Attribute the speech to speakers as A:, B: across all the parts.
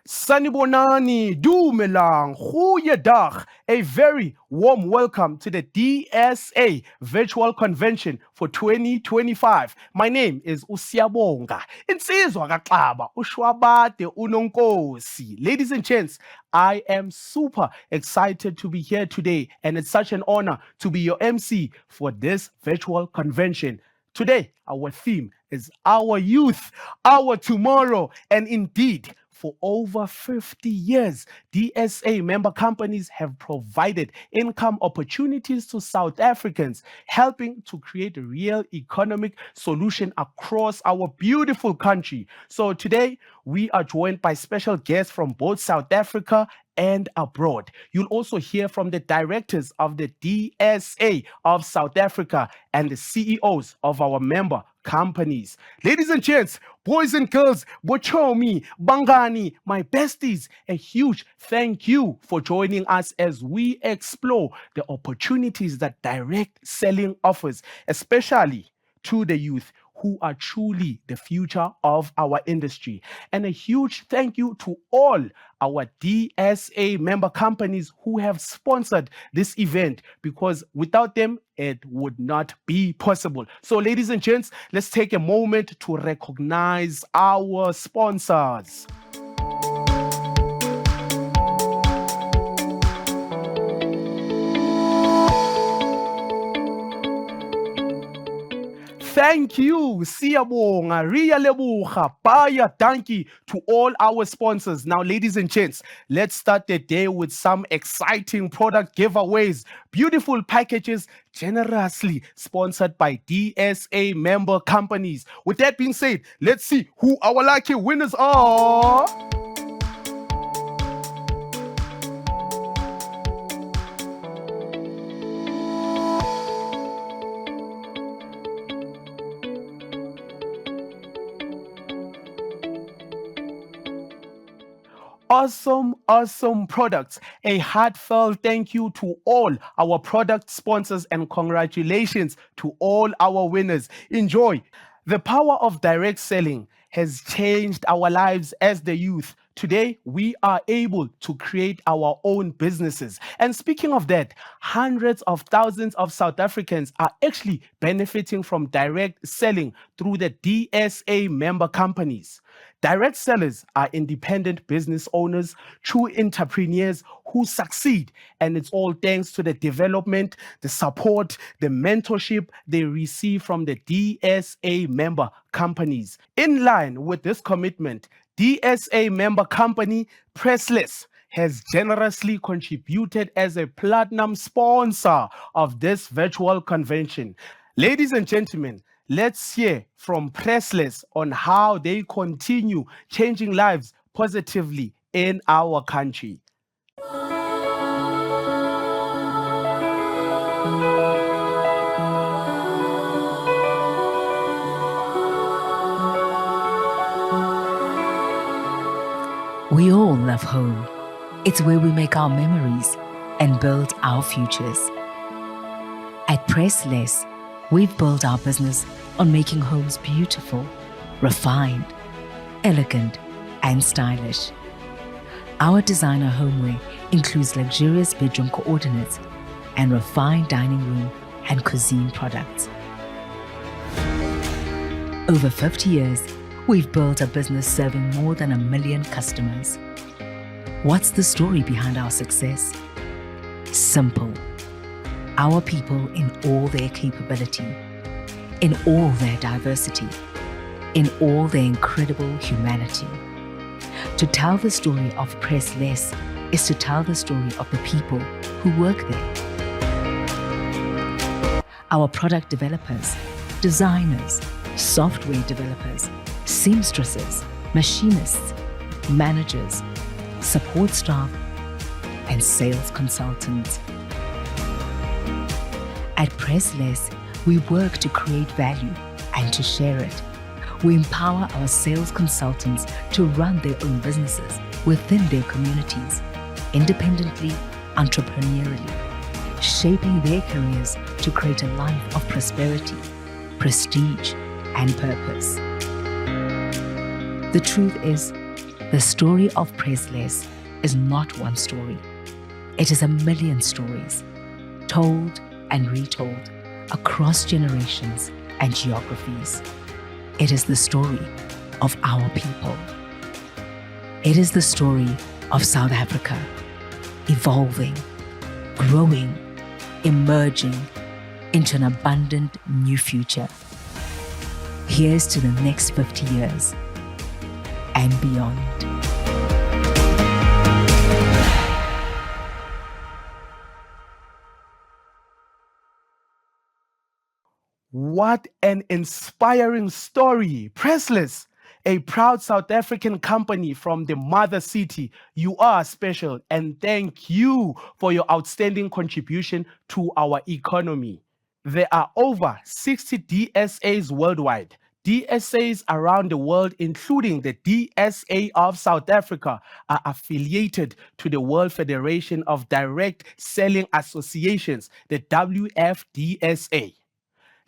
A: Sanibonani, Dumelang, Goeiedag. A very warm welcome to the DSA Virtual Convention for 2025. My name is Usiyabonga. Insizwa kaXaba, uShwabade uNonkosi. Ladies and gents, I am super excited to be here today, and it's such an honor to be your MC for this virtual convention. Today, our theme is our youth, our tomorrow, and indeed, for over 50 years, DSA member companies have provided income opportunities to South Africans, helping to create a real economic solution across our beautiful country. So today, we are joined by special guests from both South Africa and abroad. You'll also hear from the directors of the DSA of South Africa and the CEOs of our member companies. Ladies and gents, boys and girls, Bochomi, Bangani, my besties, a huge thank you for joining us as we explore the opportunities that direct selling offers, especially to the youth who are truly the future of our industry. And a huge thank you to all our DSA member companies who have sponsored this event, because without them, it would not be possible. So, ladies and gents, let's take a moment to recognize our sponsors. Thank you, Siyabonga, Ria Lebucha, Baya Danki, to all our sponsors. Now, ladies and gents, let's start the day with some exciting product giveaways. Beautiful packages generously sponsored by DSA member companies. With that being said, let's see who our lucky winners are. Awesome products. A heartfelt thank you to all our product sponsors and congratulations to all our winners. Enjoy. The power of direct selling has changed our lives as the youth. Today, we are able to create our own businesses. And speaking of that, hundreds of thousands of South Africans are actually benefiting from direct selling through the DSA member companies. Direct sellers are independent business owners, true entrepreneurs who succeed, and it's all thanks to the development, the support, the mentorship they receive from the DSA member companies. In line with this commitment, DSA member company Pressless has generously contributed as a platinum sponsor of this virtual convention. Ladies and gentlemen, let's hear from Pressless on how they continue changing lives positively in our country.
B: We all love home. It's where we make our memories and build our futures. At Pressless, we've built our business on making homes beautiful, refined, elegant, and stylish. Our designer homeware includes luxurious bedroom coordinates and refined dining room and cuisine products. Over 50 years, we've built a business serving more than 1 million customers. What's the story behind our success? Simple. Our people in all their capability, in all their diversity, in all their incredible humanity. To tell the story of Pressless is to tell the story of the people who work there. Our product developers, designers, software developers, seamstresses, machinists, managers, support staff, and sales consultants. At Pressless, we work to create value and to share it. We empower our sales consultants to run their own businesses within their communities, independently, entrepreneurially, shaping their careers to create a life of prosperity, prestige, and purpose. The truth is, The story of Pressless is not one story. It is a million stories, told and retold across generations and geographies. It is the story of our people. It is the story of South Africa, evolving, growing, emerging into an abundant new future. Here's to the next 50 years and beyond.
A: What an inspiring story. Pressless, a proud South African company from the mother city. You are special, and thank you for your outstanding contribution to our economy. There are over 60 DSAs worldwide. DSAs around the world, including the DSA of South Africa, are affiliated to the World Federation of Direct Selling Associations, the WFDSA.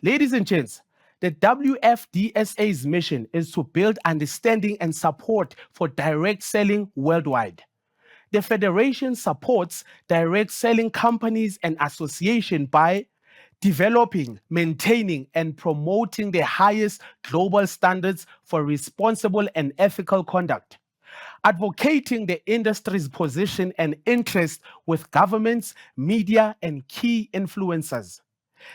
A: Ladies and gents, the WFDSA's mission is to build understanding and support for direct selling worldwide. The federation supports direct selling companies and associations by developing, maintaining, and promoting the highest global standards for responsible and ethical conduct, advocating the industry's position and interest with governments, media, and key influencers,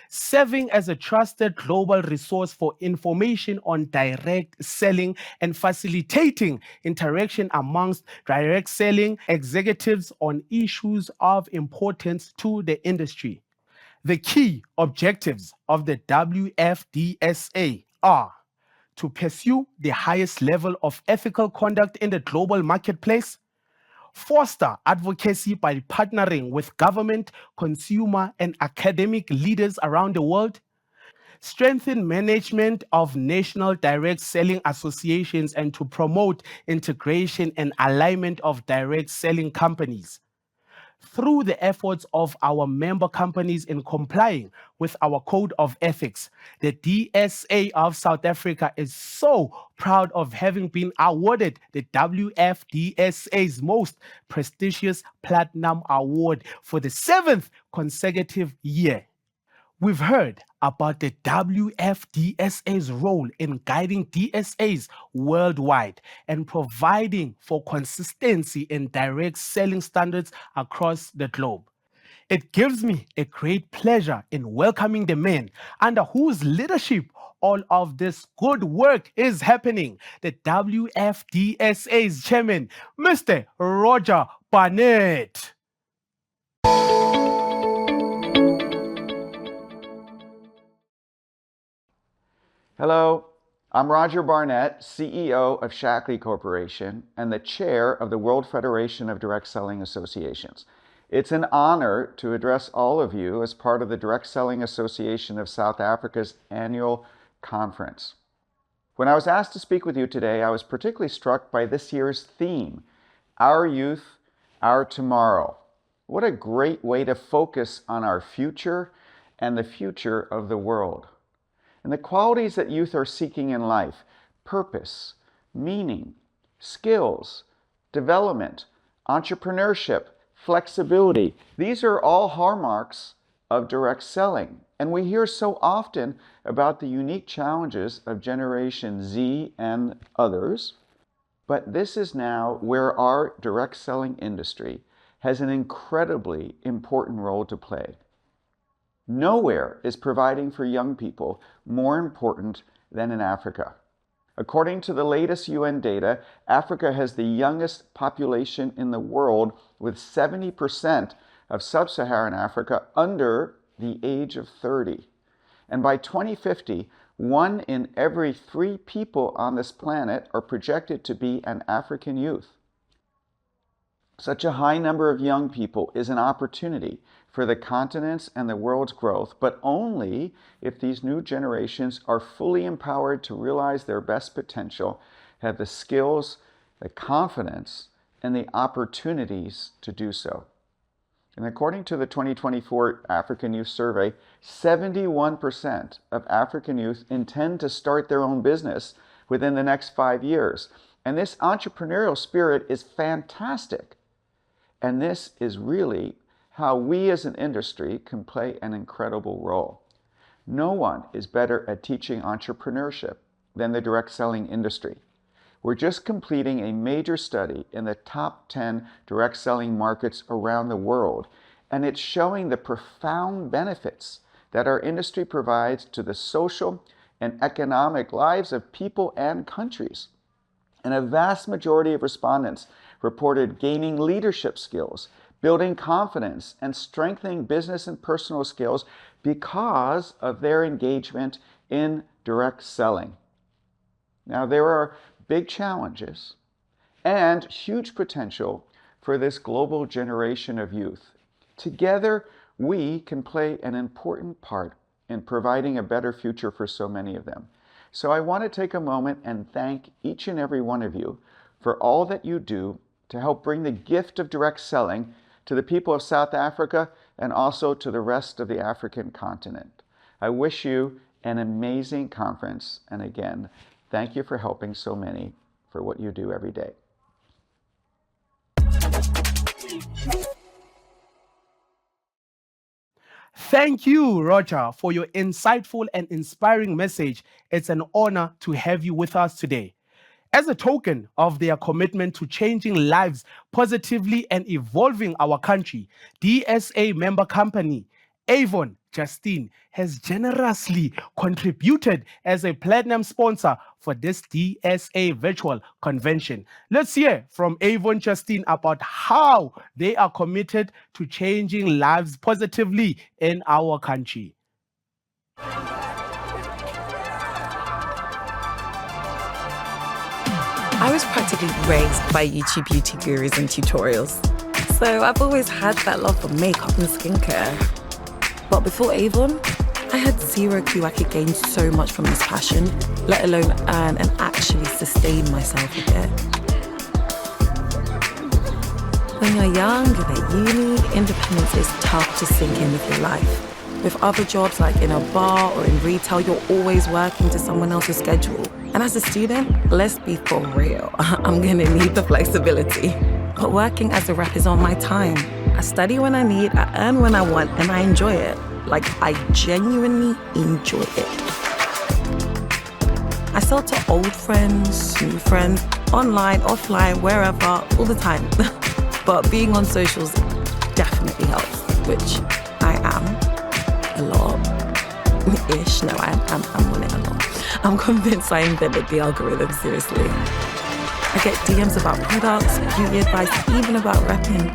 A: serving as a trusted global resource for information on direct selling and facilitating interaction amongst direct selling executives on issues of importance to the industry. The key objectives of the WFDSA are to pursue the highest level of ethical conduct in the global marketplace, foster advocacy by partnering with government, consumer, and academic leaders around the world, strengthen management of national direct selling associations and to promote integration and alignment of direct selling companies. Through the efforts of our member companies in complying with our code of ethics, the DSA of South Africa is so proud of having been awarded the WFDSA's most prestigious Platinum Award for the 7th consecutive year. We've heard about the WFDSA's role in guiding DSAs worldwide and providing for consistency in direct selling standards across the globe. It gives me a great pleasure in welcoming the man under whose leadership all of this good work is happening, the WFDSA's chairman, Mr. Roger Barnett.
C: Hello, I'm Roger Barnett, CEO of Shaklee Corporation and the chair of the World Federation of Direct Selling Associations. It's an honor to address all of you as part of the Direct Selling Association of South Africa's annual conference. When I was asked to speak with you today, I was particularly struck by this year's theme, Our Youth, Our Tomorrow. What a great way to focus on our future and the future of the world. And the qualities that youth are seeking in life, purpose, meaning, skills, development, entrepreneurship, flexibility, these are all hallmarks of direct selling. And we hear so often about the unique challenges of Generation Z and others, but this is now where our direct selling industry has an incredibly important role to play. Nowhere is providing for young people more important than in Africa. According to the latest UN data, Africa has the youngest population in the world, with 70% of sub-Saharan Africa under the age of 30. And by 2050, 1 in every 3 people on this planet are projected to be an African youth. Such a high number of young people is an opportunity for the continent's and the world's growth, but only if these new generations are fully empowered to realize their best potential, have the skills, the confidence, and the opportunities to do so. And according to the 2024 African Youth Survey, 71% of African youth intend to start their own business within the next 5 years. And this entrepreneurial spirit is fantastic. And this is really how we as an industry can play an incredible role. No one is better at teaching entrepreneurship than the direct selling industry. We're just completing a major study in the top 10 direct selling markets around the world, and it's showing the profound benefits that our industry provides to the social and economic lives of people and countries. And a vast majority of respondents reported gaining leadership skills, building confidence, and strengthening business and personal skills because of their engagement in direct selling. Now, there are big challenges and huge potential for this global generation of youth. Together, we can play an important part in providing a better future for so many of them. So I want to take a moment and thank each and every one of you for all that you do to help bring the gift of direct selling to the people of South Africa and also to the rest of the African continent. I wish you an amazing conference, and again, thank you for helping so many for what you do every day.
A: Thank you, Roger, for your insightful and inspiring message. It's an honor to have you with us today. As a token of their commitment to changing lives positively and evolving our country, DSA member company Avon Justine has generously contributed as a platinum sponsor for this DSA virtual convention. Let's hear from Avon Justine about how they are committed to changing lives positively in our country.
D: I was practically raised by YouTube beauty gurus and tutorials. So I've always had that love for makeup and skincare. But before Avon, I had zero clue I could gain so much from this passion, let alone earn and actually sustain myself with it. When you're young and at uni, independence is tough to sink in with your life. With other jobs like in a bar or in retail, you're always working to someone else's schedule. And as a student, let's be for real, I'm gonna need the flexibility. But working as a rep is on my time. I study when I need, I earn when I want, and I enjoy it. Like, I genuinely enjoy it. I sell to old friends, new friends, online, offline, wherever, all the time. But being on socials definitely helps, which I am a lot-ish. No, I'm on it a lot. I'm convinced I invented the algorithm, seriously. I get DMs about products, beauty advice, even about repping.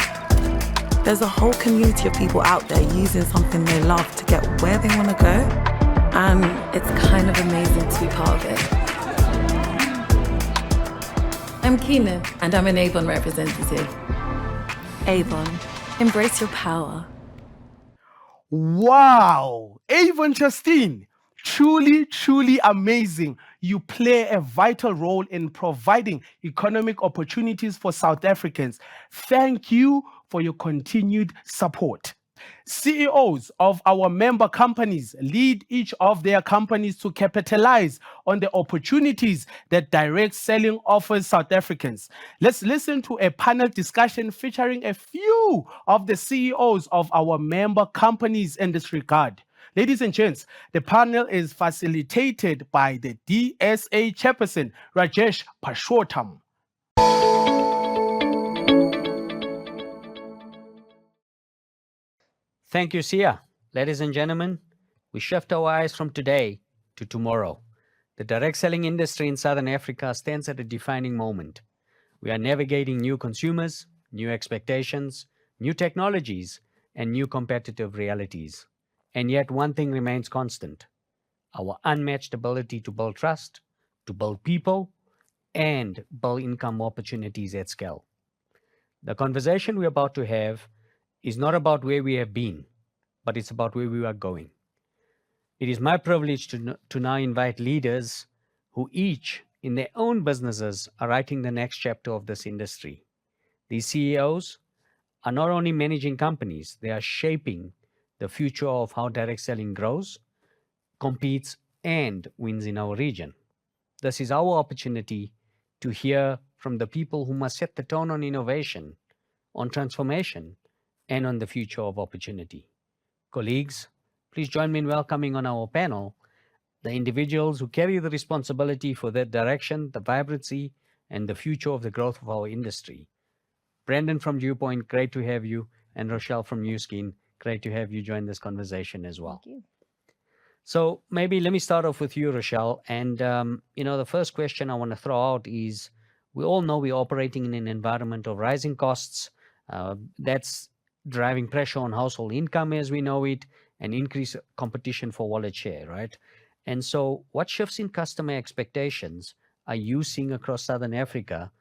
D: There's a whole community of people out there using something they love to get where they want to go, and it's kind of amazing to be part of it. I'm Keenan, and I'm an Avon representative. Avon, embrace your power.
A: Wow, Avon Justine, truly, truly amazing. You play a vital role in providing economic opportunities for South Africans. Thank you for your continued support. CEOs of our member companies lead each of their companies to capitalize on the opportunities that direct selling offers South Africans. Let's listen to a panel discussion featuring a few of the CEOs of our member companies in this regard. Ladies and gents, the panel is facilitated by the DSA chairperson, Rajesh Purushottam.
E: Thank you, Sia. Ladies and gentlemen, we shift our eyes from today to tomorrow. The direct selling industry in Southern Africa stands at a defining moment. We are navigating new consumers, new expectations, new technologies, and new competitive realities. And yet one thing remains constant: our unmatched ability to build trust, to build people, and build income opportunities at scale. The conversation we're about to have is not about where we have been, but it's about where we are going. It is my privilege to now invite leaders who each, in their own businesses, are writing the next chapter of this industry. These CEOs are not only managing companies, they are shaping the future of how direct selling grows, competes, and wins in our region. This is our opportunity to hear from the people who must set the tone on innovation, on transformation, and on the future of opportunity. Colleagues, please join me in welcoming on our panel the individuals who carry the responsibility for the direction, the vibrancy, and the future of the growth of our industry. Brendan from Viewpoint, great to have you, and Rochelle from Nu Skin, great to have you join this conversation as well.
F: Thank you.
E: So maybe let me start off with you, Rochelle. And, the first question I want to throw out is, we all know we're operating in an environment of rising costs. That's driving pressure on household income as we know it, and increased competition for wallet share, right? And so what shifts in customer expectations are you seeing across Southern Africa,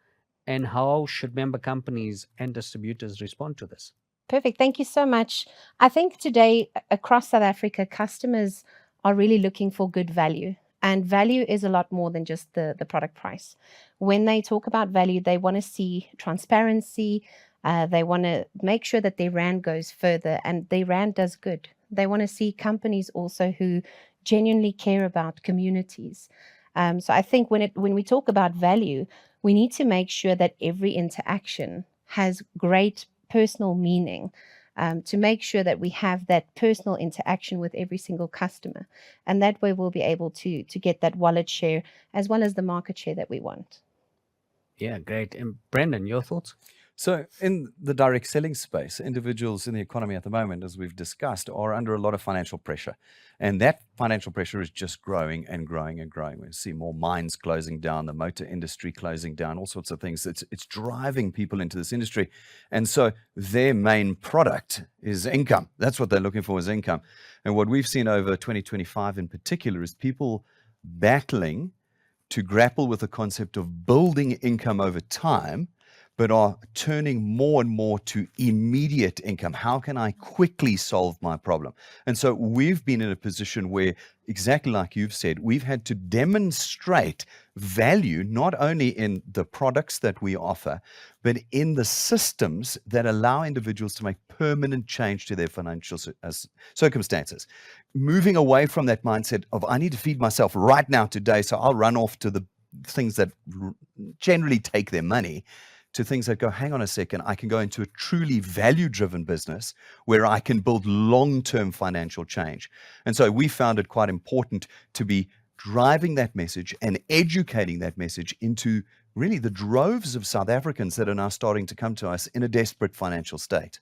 E: and how should member companies and distributors respond to this?
F: Perfect. Thank you so much. I think today across South Africa, customers are really looking for good value. And value is a lot more than just the product price. When they talk about value, they want to see transparency. They want to make sure that their rand goes further and their rand does good. They want to see companies also who genuinely care about communities. So I think when we talk about value, we need to make sure that every interaction has great personal meaning, to make sure that we have that personal interaction with every single customer. And that way we'll be able to get that wallet share as well as the market share that we want.
E: Yeah, great. And Brendan, your thoughts?
G: So in the direct selling space, individuals in the economy at the moment, as we've discussed, are under a lot of financial pressure. And that financial pressure is just growing and growing and growing. We see more mines closing down, the motor industry closing down, all sorts of things. It's driving people into this industry. And so their main product is income. That's what they're looking for, is income. And what we've seen over 2025 in particular is people battling to grapple with the concept of building income over time, but are turning more and more to immediate income. How can I quickly solve my problem? And so we've been in a position where, exactly like you've said, we've had to demonstrate value, not only in the products that we offer, but in the systems that allow individuals to make permanent change to their financial circumstances. Moving away from that mindset of, I need to feed myself right now today, so I'll run off to the things that generally take their money, to things that go, hang on a second, I can go into a truly value-driven business where I can build long-term financial change. And so we found it quite important to be driving that message and educating that message into really the droves of South Africans that are now starting to come to us in a desperate financial state.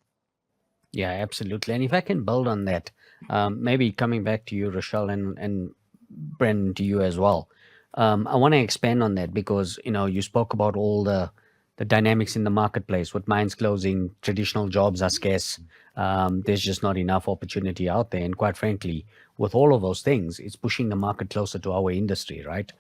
E: Yeah, absolutely. And if I can build on that, maybe coming back to you, Rochelle, and Brendan, to you as well. I want to expand on that because, you spoke about all the dynamics in the marketplace. With mines closing, traditional jobs are scarce. There's just not enough opportunity out there. And quite frankly, with all of those things, it's pushing the market closer to our industry, right?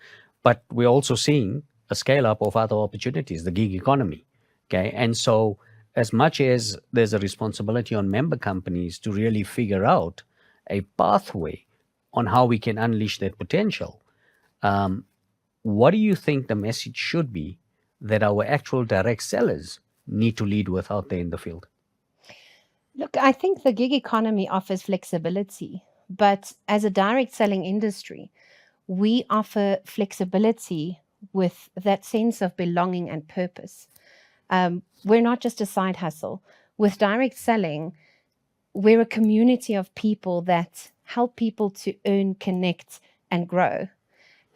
E: But we're also seeing a scale up of other opportunities, the gig economy. Okay. And so as much as there's a responsibility on member companies to really figure out a pathway on how we can unleash that potential, what do you think the message should be that our actual direct sellers need to lead with out there in the field?
F: Look, I think the gig economy offers flexibility, but as a direct selling industry, we offer flexibility with that sense of belonging and purpose. We're not just a side hustle. With direct selling, we're a community of people that help people to earn, connect, and grow.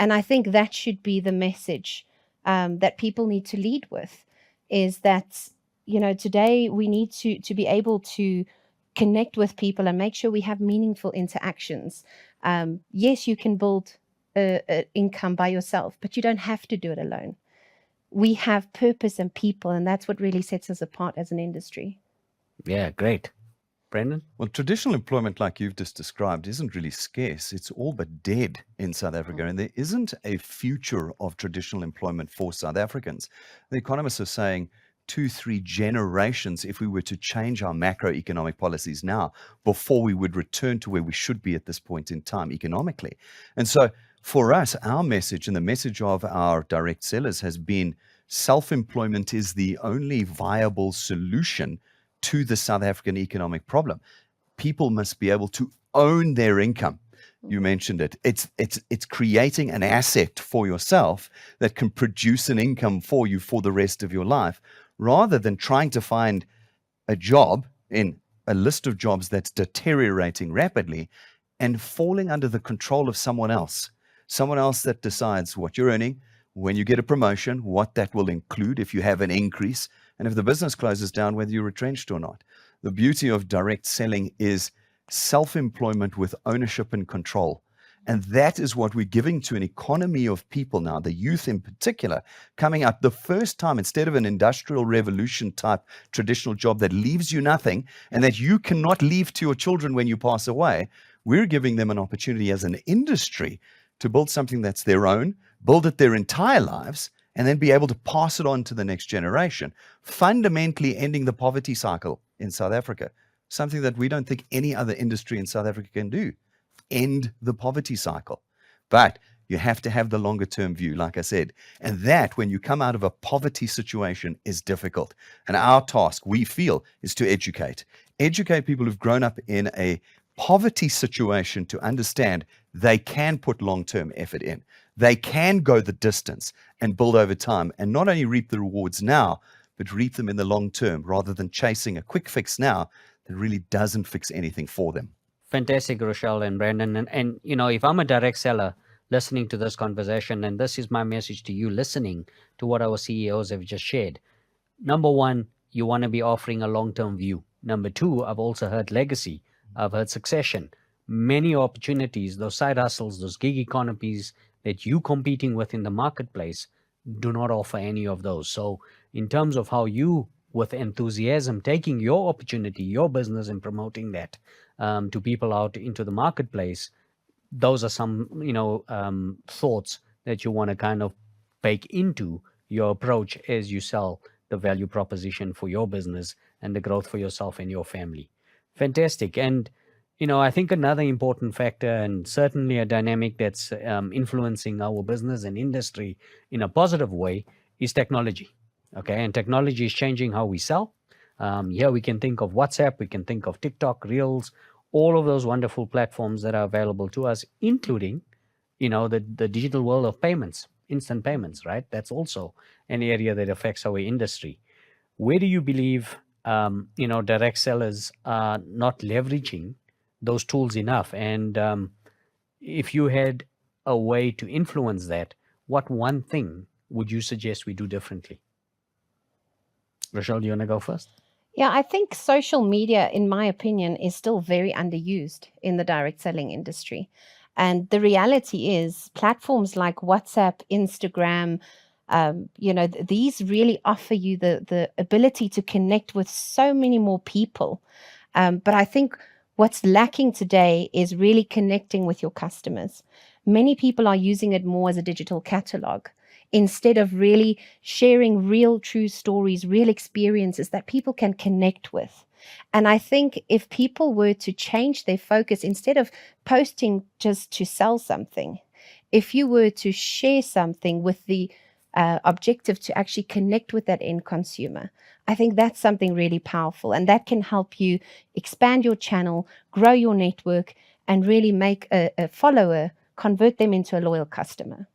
F: And I think that should be the message that people need to lead with, is that, today we need to be able to connect with people and make sure we have meaningful interactions. Yes, you can build income by yourself, but you don't have to do it alone. We have purpose and people, and that's what really sets us apart as an industry.
E: Yeah, great. Brendan?
G: Well, traditional employment, like you've just described, isn't really scarce. It's all but dead in South Africa, and there isn't a future of traditional employment for South Africans. The economists are saying 2-3 generations if we were to change our macroeconomic policies now before we would return to where we should be at this point in time economically. And so for us, our message and the message of our direct sellers has been self-employment is the only viable solution to the South African economic problem. People must be able to own their income. You mentioned it. It's creating an asset for yourself that can produce an income for you for the rest of your life, rather than trying to find a job in a list of jobs that's deteriorating rapidly and falling under the control of someone else that decides what you're earning, when you get a promotion, what that will include, if you have an increase, and if the business closes down, whether you're retrenched or not. The beauty of direct selling is self-employment with ownership and control. And that is what we're giving to an economy of people now, the youth in particular, coming up the first time, instead of an industrial revolution type traditional job that leaves you nothing and that you cannot leave to your children when you pass away. We're giving them an opportunity as an industry to build something that's their own, build it their entire lives, and then be able to pass it on to the next generation, fundamentally ending the poverty cycle in South Africa, something that we don't think any other industry in South Africa can do. End the poverty cycle. But you have to have the longer term view, like I said. And that, when you come out of a poverty situation, is difficult. And our task, we feel, is to educate people who've grown up in a poverty situation to understand they can put long-term effort in. They can go the distance and build over time, and not only reap the rewards now, but reap them in the long term, rather than chasing a quick fix now that really doesn't fix anything for them.
E: Fantastic, Rochelle and Brandon. And if I'm a direct seller listening to this conversation, and this is my message to you listening to what our CEOs have just shared. Number one, you want to be offering a long-term view. Number two, I've also heard legacy. I've heard succession. Many opportunities, those side hustles, those gig economies that you competing with in the marketplace do not offer any of those. So in terms of how you, with enthusiasm, taking your opportunity, your business, and promoting that to people out into the marketplace, those are some, thoughts that you want to kind of bake into your approach as you sell the value proposition for your business and the growth for yourself and your family. Fantastic. And, I think another important factor, and certainly a dynamic that's influencing our business and industry in a positive way, is technology. Okay. And technology is changing how we sell. Here we can think of WhatsApp, we can think of TikTok, Reels, all of those wonderful platforms that are available to us, including, the digital world of payments, instant payments, right? That's also an area that affects our industry. Where do you believe, direct sellers are not leveraging those tools enough? And if you had a way to influence that, what one thing would you suggest we do differently? Rochelle, do you want to go first?
F: Yeah, I think social media, in my opinion, is still very underused in the direct selling industry. And the reality is platforms like WhatsApp, Instagram, these really offer you the ability to connect with so many more people. But I think what's lacking today is really connecting with your customers. Many people are using it more as a digital catalog, instead of really sharing real, true stories, real experiences that people can connect with. And I think if people were to change their focus, instead of posting just to sell something, if you were to share something with the objective to actually connect with that end consumer, I think that's something really powerful. And that can help you expand your channel, grow your network, and really make a follower, convert them into a loyal customer.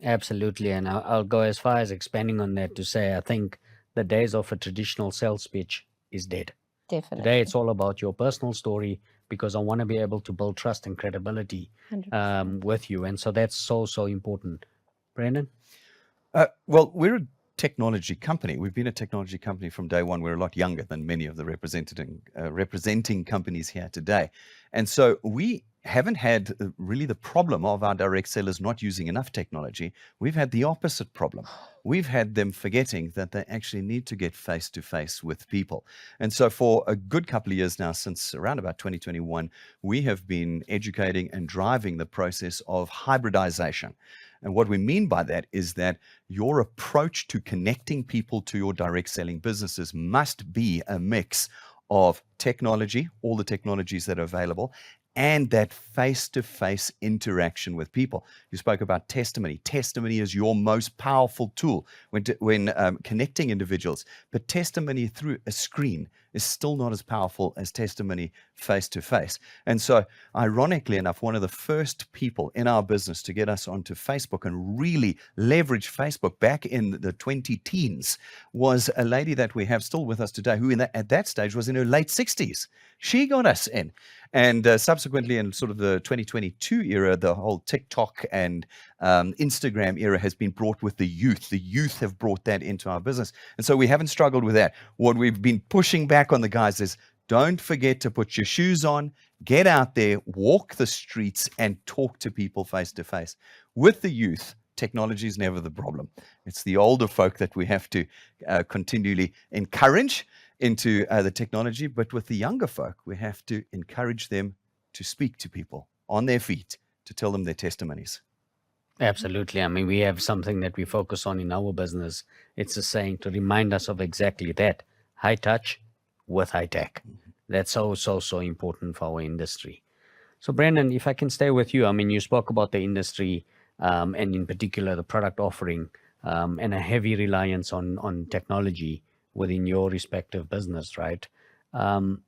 E: Absolutely. And I'll go as far as expanding on that to say, I think the days of a traditional sales pitch is dead.
F: Definitely.
E: Today, it's all about your personal story, because I want to be able to build trust and credibility
F: 100%.
E: with you. And so that's so important. Brandon?
G: Well, we're a technology company. We've been a technology company from day one. We're a lot younger than many of the representing companies here today. And so we haven't had really the problem of our direct sellers not using enough technology. We've had the opposite problem. We've had them forgetting that they actually need to get face to face with people. And so for a good couple of years now, since around about 2021, we have been educating and driving the process of hybridization. And what we mean by that is that your approach to connecting people to your direct selling businesses must be a mix of technology, all the technologies that are available, and that face-to-face interaction with people. You spoke about testimony. Testimony is your most powerful tool when connecting individuals. But testimony through a screen is still not as powerful as testimony face to face. And so, ironically enough, one of the first people in our business to get us onto Facebook and really leverage Facebook back in the 20-teens was a lady that we have still with us today, who at that stage was in her late 60s. She got us in. And subsequently, in sort of the 2022 era, the whole TikTok and Instagram era has been brought with the youth. The youth have brought that into our business. And so we haven't struggled with that. What we've been pushing back on the guys is, don't forget to put your shoes on, get out there, walk the streets, and talk to people face to face. With the youth, technology is never the problem. It's the older folk that we have to continually encourage into the technology. But with the younger folk, we have to encourage them to speak to people on their feet, to tell them their testimonies.
E: Absolutely. I mean, we have something that we focus on in our business. It's a saying to remind us of exactly that: high touch with high tech. That's so important for our industry. So Brandon, if I can stay with you, I mean, you spoke about the industry and in particular the product offering and a heavy reliance on technology within your respective business, right? The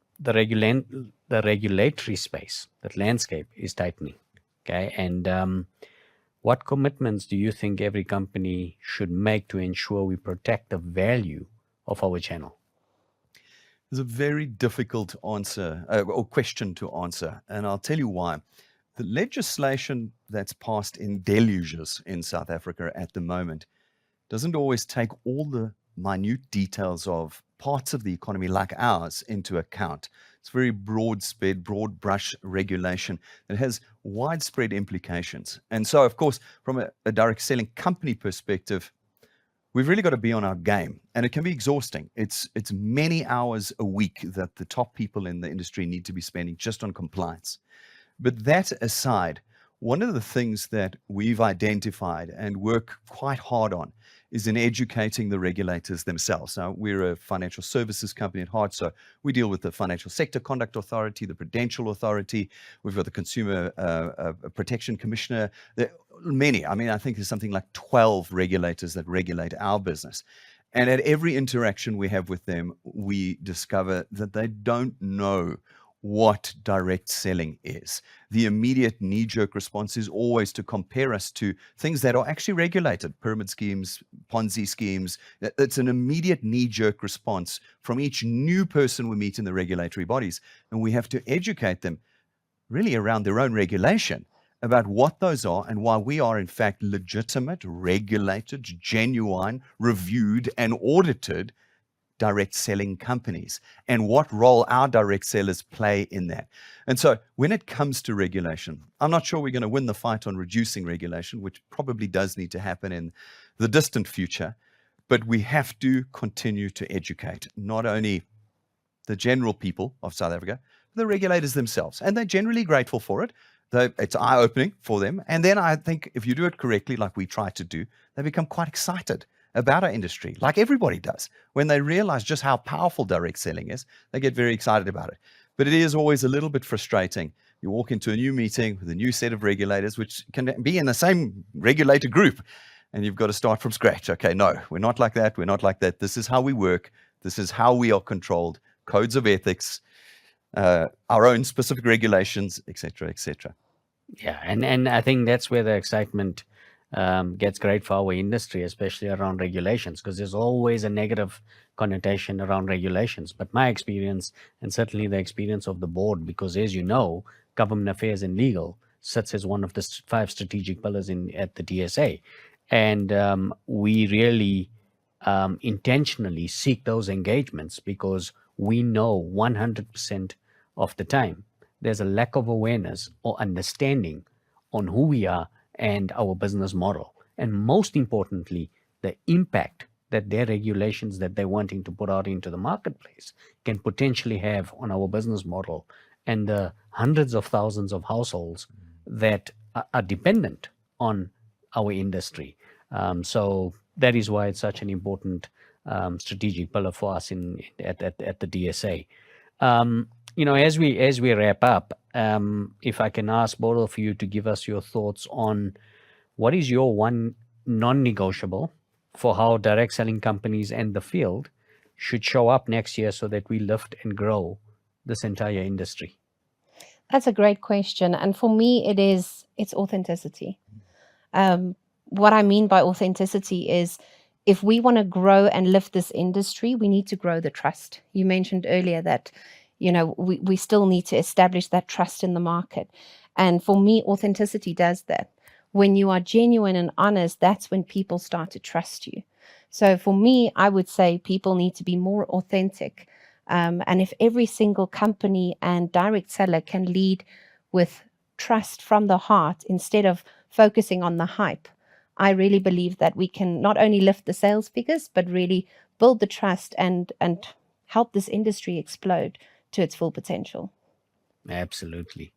E: regulatory space, that landscape is tightening, okay? And what commitments do you think every company should make to ensure we protect the value of our channel?
G: It's a very difficult answer or question to answer, and I'll tell you why. The legislation that's passed in deluges in South Africa at the moment doesn't always take all the minute details of parts of the economy like ours into account. It's very broad brush regulation that has widespread implications. And so, of course, from a direct selling company perspective, we've really got to be on our game, and it can be exhausting. It's many hours a week that the top people in the industry need to be spending just on compliance. But that aside, one of the things that we've identified and work quite hard on is in educating the regulators themselves. Now, we're a financial services company at heart, so we deal with the Financial Sector Conduct Authority, the Prudential Authority. We've got the Consumer Protection Commissioner. There are many. I mean, I think there's something like 12 regulators that regulate our business. And at every interaction we have with them, we discover that they don't know what direct selling is. The immediate knee-jerk response is always to compare us to things that are actually regulated, pyramid schemes, Ponzi schemes. It's an immediate knee-jerk response from each new person we meet in the regulatory bodies. And we have to educate them really around their own regulation about what those are and why we are in fact legitimate, regulated, genuine, reviewed and audited direct selling companies, and what role our direct sellers play in that. And so when it comes to regulation, I'm not sure we're going to win the fight on reducing regulation, which probably does need to happen in the distant future, but we have to continue to educate not only the general people of South Africa, but the regulators themselves. And they're generally grateful for it. It's eye-opening for them. And then I think if you do it correctly, like we try to do, they become quite excited about our industry, like everybody does. When they realize just how powerful direct selling is, they get very excited about it. But it is always a little bit frustrating. You walk into a new meeting with a new set of regulators, which can be in the same regulator group, and you've got to start from scratch. Okay, no, we're not like that. We're not like that. This is how we work. This is how we are controlled. Codes of ethics, our own specific regulations, etc., etc.
E: Yeah, and I think that's where the excitement gets great for our industry, especially around regulations, because there's always a negative connotation around regulations. But my experience, and certainly the experience of the board, because as you know, government affairs and legal sits as one of the 5 strategic pillars at the DSA. And we really intentionally seek those engagements because we know 100% of the time there's a lack of awareness or understanding on who we are and our business model. And most importantly, the impact that their regulations that they're wanting to put out into the marketplace can potentially have on our business model and the hundreds of thousands of households that are dependent on our industry. So that is why it's such an important strategic pillar for us at the DSA. You know, as we wrap up, if I can ask both of you to give us your thoughts on what is your one non-negotiable for how direct selling companies and the field should show up next year so that we lift and grow this entire industry?
F: That's a great question. And for me, it's authenticity. What I mean by authenticity is if we want to grow and lift this industry, we need to grow the trust. You mentioned earlier that, we still need to establish that trust in the market. And for me, authenticity does that. When you are genuine and honest, that's when people start to trust you. So for me, I would say people need to be more authentic. And if every single company and direct seller can lead with trust from the heart instead of focusing on the hype, I really believe that we can not only lift the sales figures, but really build the trust and help this industry explode to its full potential.
E: Absolutely.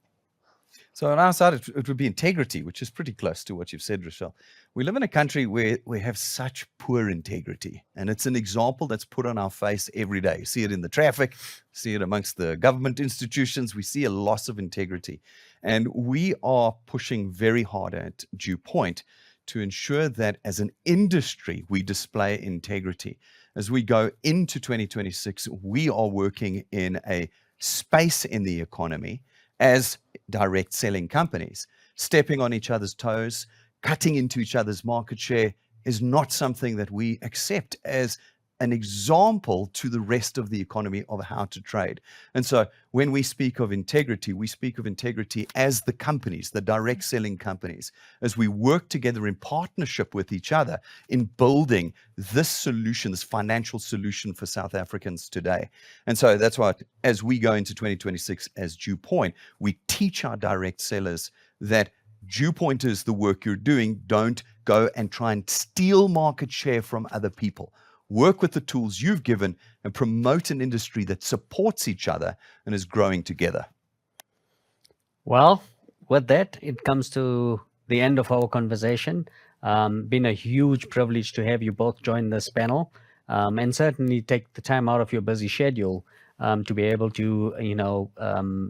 G: So on our side, it would be integrity, which is pretty close to what you've said, Rochelle. We live in a country where we have such poor integrity, and it's an example that's put on our face every day. You see it in the traffic, see it amongst the government institutions. We see a loss of integrity, and we are pushing very hard at Dew Point to ensure that as an industry, we display integrity. As we go into 2026, we are working in a space in the economy as direct selling companies. Stepping on each other's toes, cutting into each other's market share is not something that we accept as an example to the rest of the economy of how to trade. And so when we speak of integrity, we speak of integrity as the companies, the direct selling companies, as we work together in partnership with each other in building this solution, this financial solution for South Africans today. And so that's why as we go into 2026 as Dew Point, we teach our direct sellers that Dew Point is the work you're doing. Don't go and try and steal market share from other people. Work with the tools you've given and promote an industry that supports each other and is growing together.
E: Well, with that, it comes to the end of our conversation. Been a huge privilege to have you both join this panel, and certainly take the time out of your busy schedule to be able to,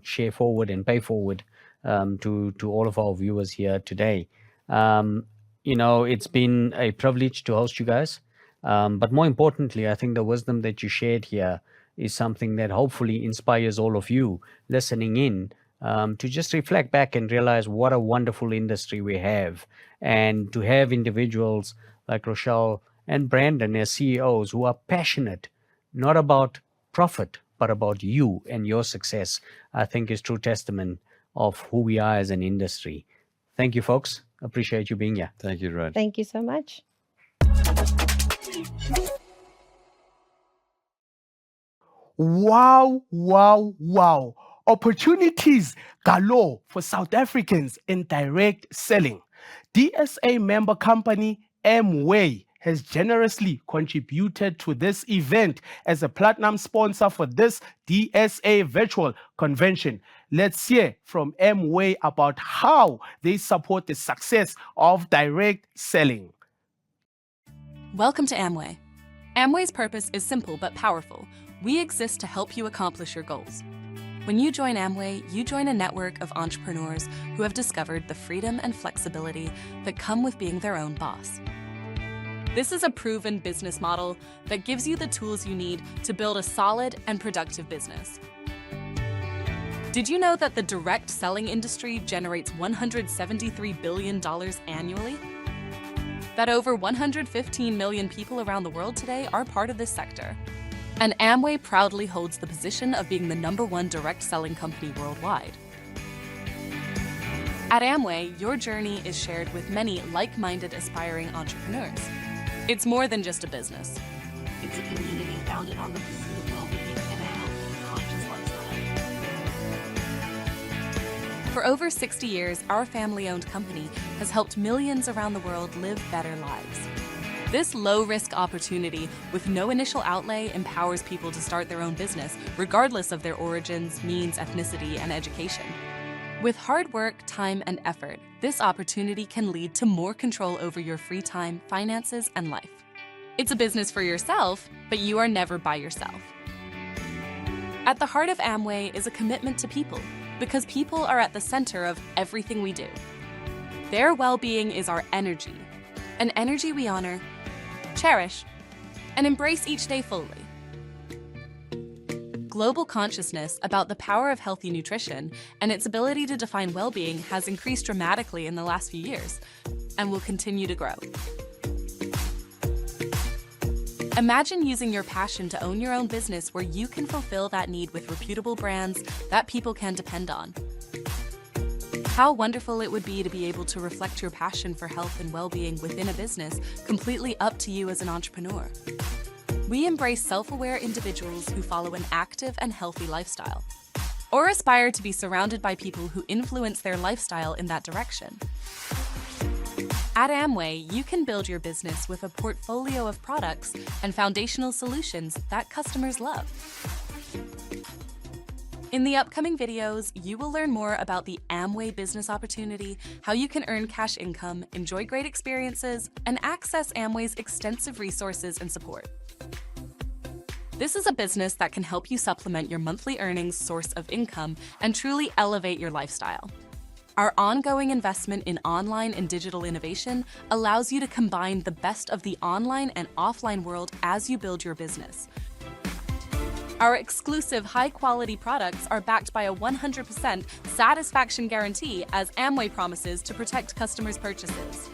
E: share forward and pay forward to all of our viewers here today. It's been a privilege to host you guys. But more importantly, I think the wisdom that you shared here is something that hopefully inspires all of you listening in to just reflect back and realize what a wonderful industry we have. And to have individuals like Rochelle and Brandon as CEOs who are passionate, not about profit, but about you and your success, I think is true testament of who we are as an industry. Thank you, folks. Appreciate you being here.
G: Thank you, Raj.
F: Thank you so much.
A: Wow, wow, wow. Opportunities galore for South Africans in direct selling. DSA member company Amway has generously contributed to this event as a platinum sponsor for this DSA virtual convention. Let's hear from Amway about how they support the success of direct selling.
H: Welcome to Amway. Amway's purpose is simple but powerful. We exist to help you accomplish your goals. When you join Amway, you join a network of entrepreneurs who have discovered the freedom and flexibility that come with being their own boss. This is a proven business model that gives you the tools you need to build a solid and productive business. Did you know that the direct selling industry generates $173 billion annually? That over 115 million people around the world today are part of this sector. And Amway proudly holds the position of being the #1 direct selling company worldwide. At Amway, your journey is shared with many like-minded aspiring entrepreneurs. It's more than just a business. It's a community founded on the pursuit of well-being and a healthy, conscious lifestyle. For over 60 years, our family-owned company has helped millions around the world live better lives. This low-risk opportunity with no initial outlay empowers people to start their own business, regardless of their origins, means, ethnicity, and education. With hard work, time, and effort, this opportunity can lead to more control over your free time, finances, and life. It's a business for yourself, but you are never by yourself. At the heart of Amway is a commitment to people, because people are at the center of everything we do. Their well-being is our energy, an energy we honor, cherish, and embrace each day fully. Global consciousness about the power of healthy nutrition and its ability to define well-being has increased dramatically in the last few years and will continue to grow. Imagine using your passion to own your own business where you can fulfill that need with reputable brands that people can depend on. How wonderful it would be to be able to reflect your passion for health and well-being within a business completely up to you as an entrepreneur. We embrace self-aware individuals who follow an active and healthy lifestyle, or aspire to be surrounded by people who influence their lifestyle in that direction. At Amway, you can build your business with a portfolio of products and foundational solutions that customers love. In the upcoming videos, you will learn more about the Amway business opportunity, how you can earn cash income, enjoy great experiences, and access Amway's extensive resources and support. This is a business that can help you supplement your monthly earnings source of income and truly elevate your lifestyle. Our ongoing investment in online and digital innovation allows you to combine the best of the online and offline world as you build your business. Our exclusive high-quality products are backed by a 100% satisfaction guarantee as Amway promises to protect customers' purchases.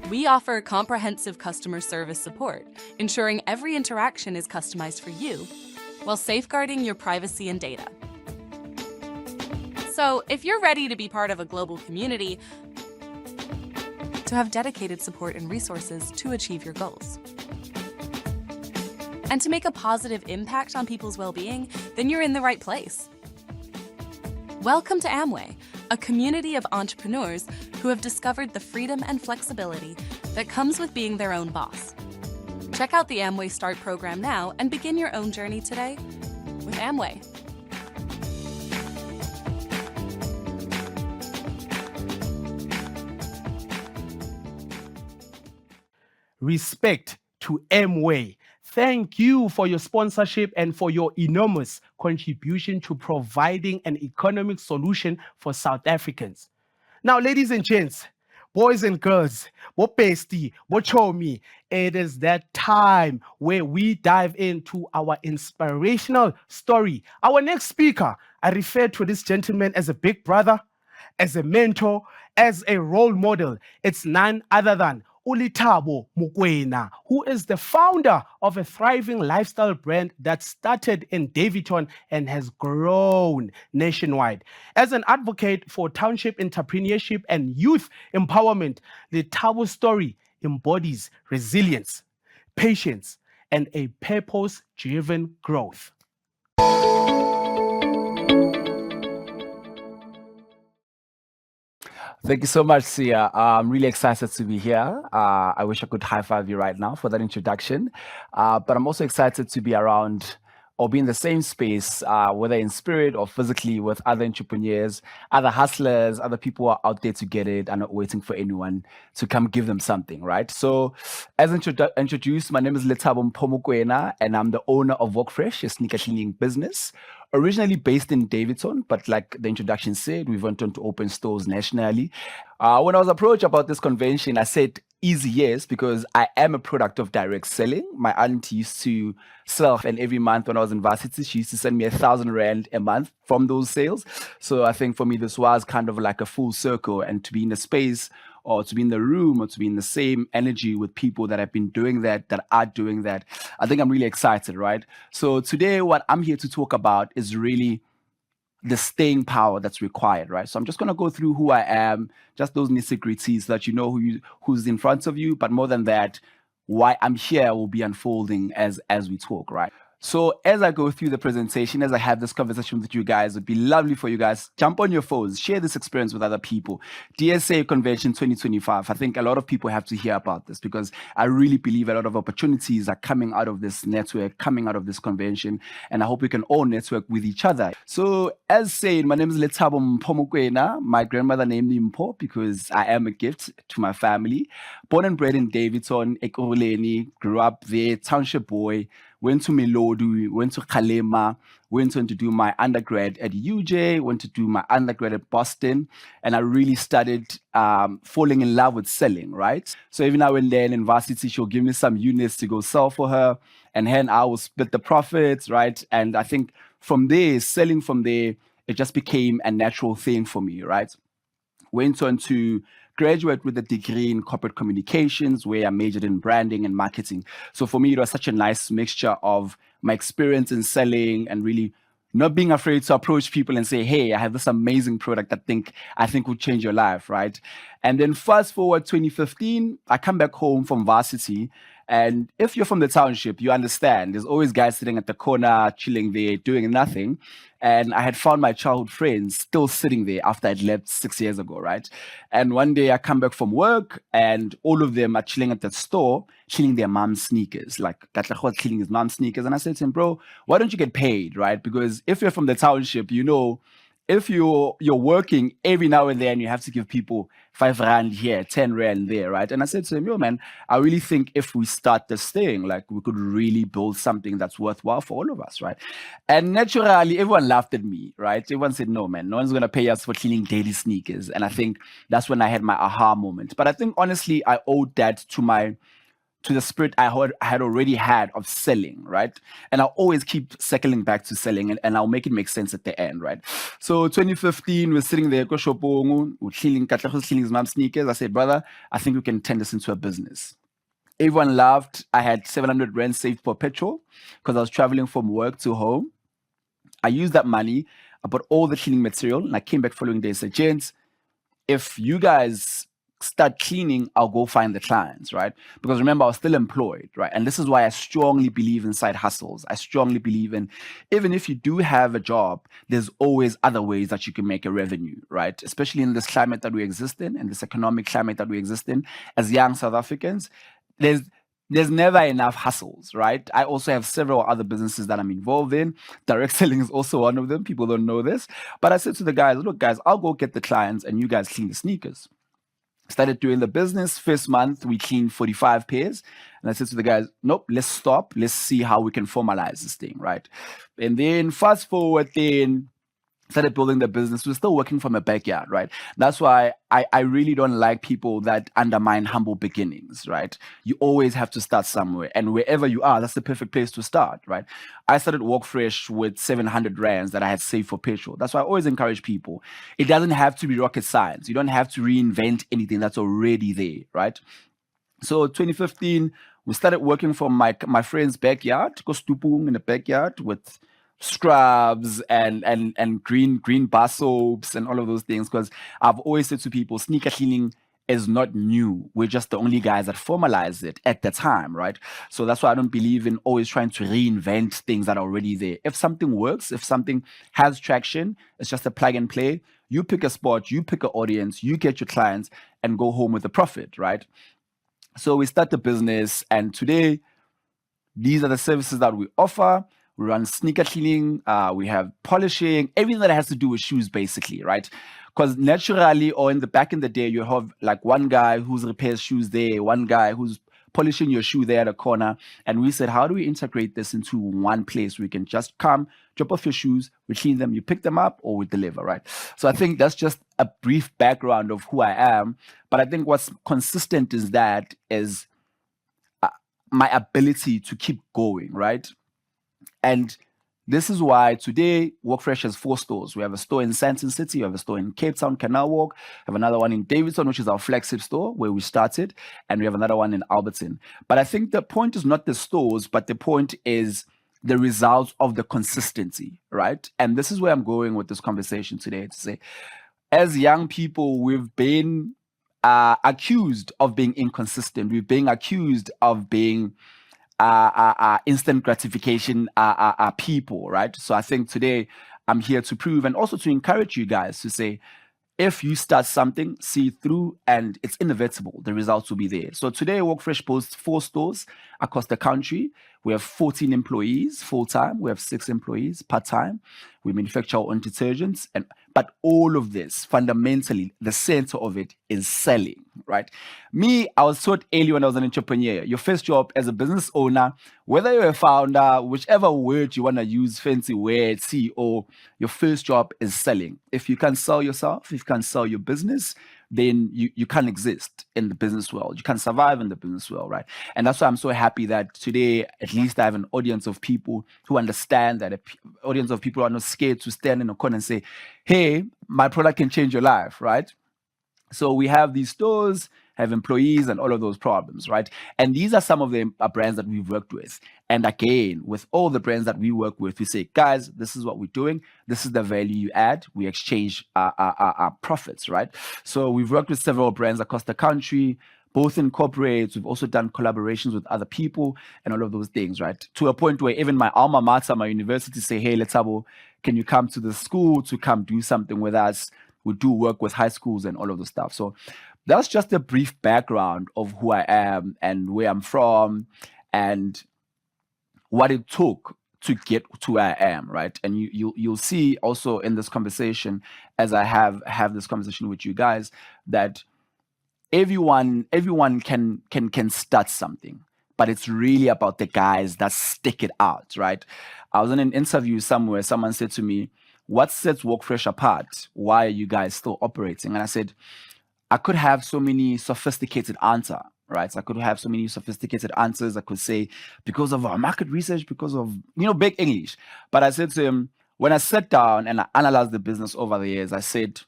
H: We offer comprehensive customer service support, ensuring every interaction is customized for you, while safeguarding your privacy and data. So, if you're ready to be part of a global community, to have dedicated support and resources to achieve your goals, and to make a positive impact on people's well-being, then you're in the right place. Welcome to Amway, a community of entrepreneurs who have discovered the freedom and flexibility that comes with being their own boss. Check out the Amway Start program now and begin your own journey today with Amway.
A: Respect to Amway. Thank you for your sponsorship and for your enormous contribution to providing an economic solution for South Africans. Now, ladies and gents, boys and girls, Bopesti, Bochomi, it is that time where we dive into our inspirational story. Our next speaker, I refer to this gentleman as a big brother, as a mentor, as a role model. It's none other than Ulithabo Mokoena, who is the founder of a thriving lifestyle brand that started in Davidton and has grown nationwide. As an advocate for township entrepreneurship and youth empowerment, the Thabo story embodies resilience, patience, and a purpose-driven growth.
I: Thank you so much, Sia. I'm really excited to be here. I wish I could high-five you right now for that introduction. But I'm also excited to be around or be in the same space, whether in spirit or physically, with other entrepreneurs, other hustlers, other people who are out there to get it and not waiting for anyone to come give them something, right? So as introduced, my name is Lethabo Mokoena, and I'm the owner of Walkfresh, a sneaker cleaning business. Originally based in Davidton, but like the introduction said, we went on to open stores nationally. When I was approached about this convention, I said easy yes, because I am a product of direct selling. My auntie used to sell, and every month when I was in varsity, she used to send me 1,000 Rand a month from those sales. So I think for me, this was kind of like a full circle, and to be in a space or to be in the room or to be in the same energy with people that have been doing that are doing that, I think I'm really excited, right? So today, what I'm here to talk about is really the staying power that's required, right? So I'm just going to go through who I am, just those nitty-gritties so that you know who's in front of you, but more than that, why I'm here will be unfolding as we talk, right? So as I go through the presentation, as I have this conversation with you guys, it'd be lovely for you guys, jump on your phones, share this experience with other people. DSA Convention 2025, I think a lot of people have to hear about this because I really believe a lot of opportunities are coming out of this network, coming out of this convention, and I hope we can all network with each other. So as said, my name is Lethabo Mokoena. My grandmother named me Mpho because I am a gift to my family. Born and bred in Davidton, Ekurhuleni, grew up there, township boy. went to Melodu, went to Kalema, went on to do my undergrad at UJ, went to do my undergrad at Boston, and I really started falling in love with selling, right? So even now and then in varsity, she'll give me some units to go sell for her, and then I will split the profits, right? And I think from there, selling from there, it just became a natural thing for me, right? Went on to graduate with a degree in corporate communications where I majored in branding and marketing. So for me, it was such a nice mixture of my experience in selling and really not being afraid to approach people and say, hey, I have this amazing product I think will change your life, right? And then fast forward 2015, I come back home from varsity. And if you're from the township, you understand there's always guys sitting at the corner, chilling there, doing nothing. And I had found my childhood friends still sitting there after I'd left 6 years ago, right? And one day I come back from work and all of them are chilling at the store, chilling their mom's sneakers, like Katlego cleaning his mom's sneakers. And I said to him, bro, why don't you get paid, right? Because if you're from the township, you know, if you're working every now and then, you have to give people 5 rand here, 10 rand there, right? And I said to him, yo, man, I really think if we start this thing, like we could really build something that's worthwhile for all of us, right? And naturally, everyone laughed at me, right? Everyone said, no, man, no one's going to pay us for cleaning daily sneakers. And I think that's when I had my aha moment. But I think, honestly, I owed that to the spirit I had already had of selling, right? And I'll always keep circling back to selling and I'll make it make sense at the end, right? So 2015, we're sitting there, Katlego's cleaning his mom's sneakers. I said, brother, I think we can turn this into a business. Everyone laughed. I had 700 rand saved for petrol because I was traveling from work to home. I used that money, I bought all the cleaning material, and I came back following day and said, gents, if you guys start cleaning, I'll go find the clients, right? Because remember, I was still employed, right? And this is why I strongly believe in side hustles. I strongly believe in, even if you do have a job, there's always other ways that you can make a revenue, right? Especially in this climate that we exist in, this economic climate that we exist in, as young South Africans, there's never enough hustles, right? I also have several other businesses that I'm involved in. Direct selling is also one of them. People don't know this. But I said to the guys, look, guys, I'll go get the clients and you guys clean the sneakers. Started doing the business. First month, we cleaned 45 pairs. And I said to the guys, nope, let's stop. Let's see how we can formalize this thing, right? And then fast forward, then started building the business. We're still working from a backyard, right? That's why I really don't like people that undermine humble beginnings, right? You always have to start somewhere. And wherever you are, that's the perfect place to start, right? I started Walk Fresh with 700 rands that I had saved for petrol. That's why I always encourage people. It doesn't have to be rocket science. You don't have to reinvent anything that's already there, right? So 2015, we started working from my friend's backyard, Kostupung in the backyard with scrubs and green bar soaps and all of those things, because I've always said to people, sneaker cleaning is not new. We're just the only guys that formalized it at the time, right? So that's why I don't believe in always trying to reinvent things that are already there. If something works, if something has traction, it's just a plug and play. You pick a spot, you pick an audience, you get your clients and go home with a profit, right? So we start the business, and today these are the services that we offer. We run sneaker cleaning, we have polishing, everything that has to do with shoes, basically, right? Because naturally, or back in the day, you have like one guy who's repairs shoes there, one guy who's polishing your shoe there at a corner. And we said, how do we integrate this into one place where we can just come, drop off your shoes, we clean them, you pick them up, or we deliver, right? So I think that's just a brief background of who I am. But I think what's consistent is my ability to keep going, right? And this is why today Walk Fresh has 4 stores. We have a store in Sandton City, we have a store in Cape Town, Canal Walk, we have another one in Davidson, which is our flagship store where we started, and we have another one in Alberton. But I think the point is not the stores, but the point is the results of the consistency, right? And this is where I'm going with this conversation today, to say, as young people, we've been accused of being inconsistent. We've been accused of being instant gratification people, right? So I think today I'm here to prove and also to encourage you guys to say, if you start something, see it through, and it's inevitable. The results will be there. So today, Walk Fresh boasts 4 stores across the country. We have 14 employees full-time. We have 6 employees part-time. We manufacture our own detergents. And But all of this, fundamentally, the center of it is selling, right? Me, I was taught early when I was an entrepreneur, your first job as a business owner, whether you're a founder, whichever word you want to use, fancy word, CEO, your first job is selling. If you can sell yourself, if you can sell your business, then you can't exist in the business world. You can't survive in the business world, right? And that's why I'm so happy that today, at least I have an audience of people who understand that, an audience of people who are not scared to stand in a corner and say, hey, my product can change your life, right? So we have these stores, have employees, and all of those problems, right? And these are some of the brands that we've worked with. And again, with all the brands that we work with, we say, guys, this is what we're doing. This is the value you add. We exchange our profits, right? So we've worked with several brands across the country, both in corporates. We've also done collaborations with other people and all of those things, right? To a point where even my alma mater, my university, say, hey, Lethabo, can you come to the school to come do something with us? We do work with high schools and all of the stuff. So that's just a brief background of who I am and where I'm from and what it took to get to where I am, right? And you'll see also in this conversation, as I have this conversation with you guys, that everyone can start something, but it's really about the guys that stick it out, right? I was in an interview somewhere, someone said to me, what sets WalkFresh apart? Why are you guys still operating? And I said, I could have so many sophisticated answers, right? So I could have so many sophisticated answers. I could say, because of our market research, because of, big English. But I said to him, when I sat down and I analyzed the business over the years, I said,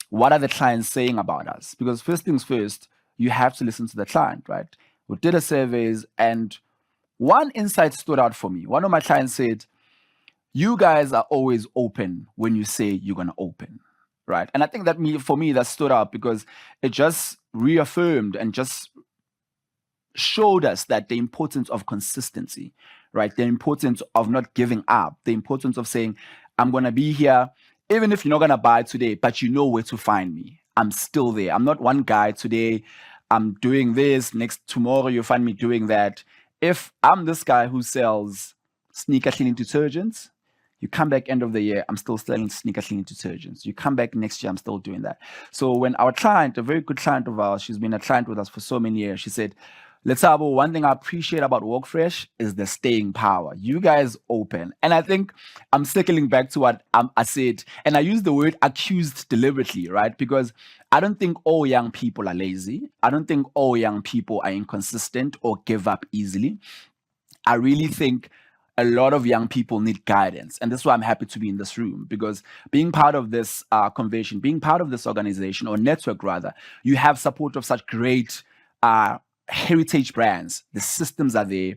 I: what are the clients saying about us? Because first things first, you have to listen to the client, right? We did a surveys and one insight stood out for me. One of my clients said, you guys are always open when you say you're going to open, right? And I think that for me, that stood out because it just reaffirmed and just showed us that the importance of consistency, right? The importance of not giving up, the importance of saying, I'm going to be here, even if you're not going to buy today, but you know where to find me. I'm still there. I'm not one guy today. I'm doing this. Tomorrow, you'll find me doing that. If I'm this guy who sells sneaker cleaning detergents, you come back end of the year, I'm still selling sneaker cleaning detergents. You come back next year, I'm still doing that. So when our client, a very good client of ours, she's been a client with us for so many years, she said, Lethabo, one thing I appreciate about WalkFresh is the staying power. You guys open. And I think I'm circling back to what I said, and I use the word accused deliberately, right? Because I don't think all young people are lazy. I don't think all young people are inconsistent or give up easily. I really think a lot of young people need guidance. And that's why I'm happy to be in this room, because being part of this convention, being part of this organization or network rather, you have support of such great heritage brands. The systems are there.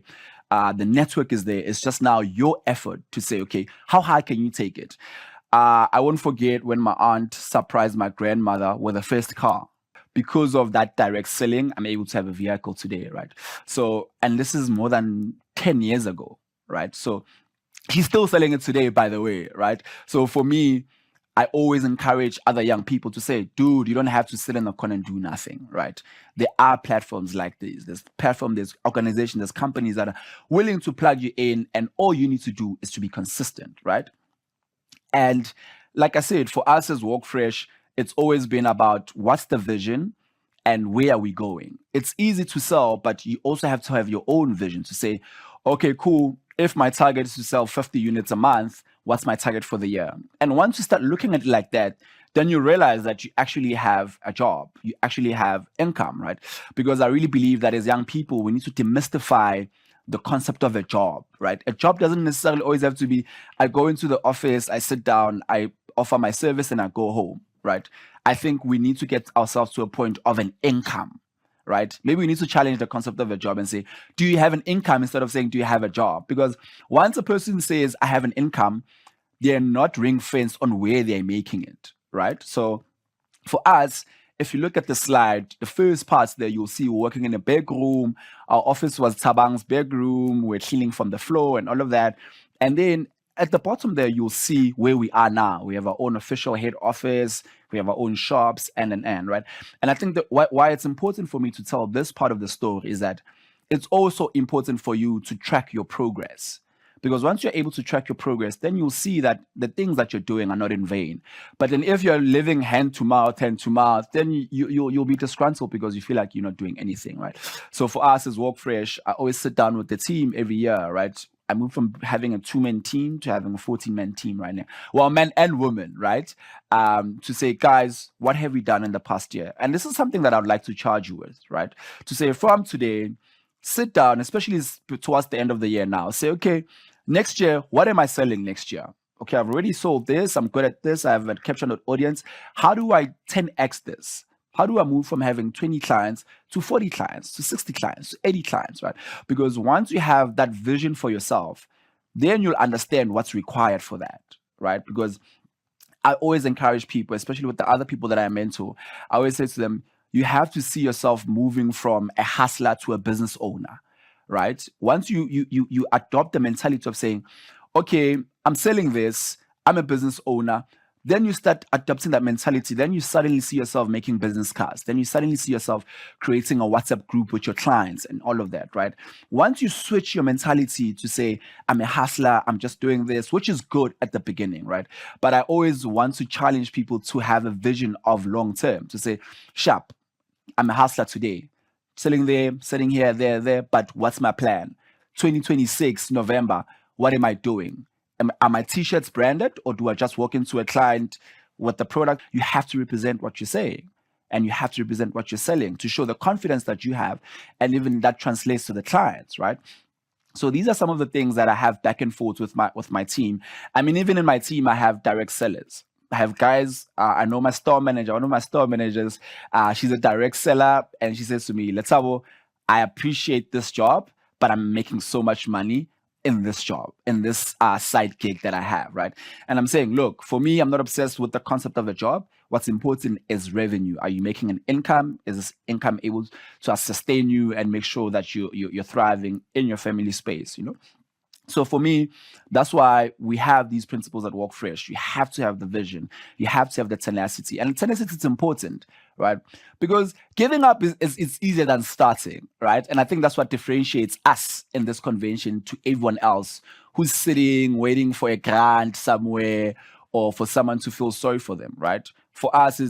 I: The network is there. It's just now your effort to say, okay, how high can you take it? I won't forget when my aunt surprised my grandmother with the first car. Because of that direct selling, I'm able to have a vehicle today, right? So, and this is more than 10 years ago, right? So he's still selling it today, by the way, right? So for me, I always encourage other young people to say, dude, you don't have to sit in the corner and do nothing, right? There are platforms like this. There's organizations, there's companies that are willing to plug you in, and all you need to do is to be consistent, right? And like I said, for us as WalkFresh, it's always been about what's the vision and where are we going? It's easy to sell, but you also have to have your own vision to say, okay, cool. If my target is to sell 50 units a month, what's my target for the year? And once you start looking at it like that, then you realize that you actually have a job. You actually have income, right? Because I really believe that as young people, we need to demystify the concept of a job, right? A job doesn't necessarily always have to be, I go into the office, I sit down, I offer my service and I go home, right? I think we need to get ourselves to a point of an income, right? Maybe we need to challenge the concept of a job and say, do you have an income instead of saying, do you have a job? Because once a person says, I have an income, they're not ring-fenced on where they're making it, right? So for us, if you look at the slide, the first parts there, you'll see we're working in a big room. Our office was Thabang's big room. We're cleaning from the floor and all of that. And then at the bottom there, you'll see where we are now. We have our own official head office. We have our own shops and, right? And I think that why it's important for me to tell this part of the story is that it's also important for you to track your progress. Because once you're able to track your progress, then you'll see that the things that you're doing are not in vain. But then if you're living hand to mouth, then you'll be disgruntled because you feel like you're not doing anything, right? So for us as WalkFresh, I always sit down with the team every year, right? I moved from having a 2-man team to having a 14-man team right now. Well, men and women, right? To say, guys, what have we done in the past year? And this is something that I'd like to charge you with, right? To say, from today, sit down, especially towards the end of the year now. Say, okay, next year, what am I selling next year? Okay, I've already sold this. I'm good at this. I have a captured audience. How do I 10x this? How do I move from having 20 clients to 40 clients, to 60 clients, to 80 clients, right? Because once you have that vision for yourself, then you'll understand what's required for that, right? Because I always encourage people, especially with the other people that I mentor, I always say to them, you have to see yourself moving from a hustler to a business owner, right? Once you adopt the mentality of saying, okay, I'm selling this, I'm a business owner, then you start adopting that mentality. Then you suddenly see yourself making business cards. Then you suddenly see yourself creating a WhatsApp group with your clients and all of that, right? Once you switch your mentality to say, I'm a hustler, I'm just doing this, which is good at the beginning, right? But I always want to challenge people to have a vision of long term, to say, sharp, I'm a hustler today, selling there, selling here, there, but what's my plan? 2026, November, what am I doing? Are my t-shirts branded, or do I just walk into a client with the product? You have to represent what you're saying, and you have to represent what you're selling to show the confidence that you have, and even that translates to the clients, right? So these are some of the things that I have back and forth with my team. I mean, even in my team, I have direct sellers. I have guys, I know my store manager, one of my store managers, she's a direct seller, and she says to me, Letsabo, I appreciate this job, but I'm making so much money in this job, in this side gig that I have, right? And I'm saying, look, for me, I'm not obsessed with the concept of a job. What's important is revenue. Are you making an income? Is this income able to sustain you and make sure that you're thriving in your family space, you know? So for me, that's why we have these principles at WalkFresh. You have to have the vision. You have to have the tenacity. And tenacity is important, right? Because giving up is easier than starting, right? And I think that's what differentiates us in this convention to everyone else who's sitting, waiting for a grant somewhere or for someone to feel sorry for them, right? For us,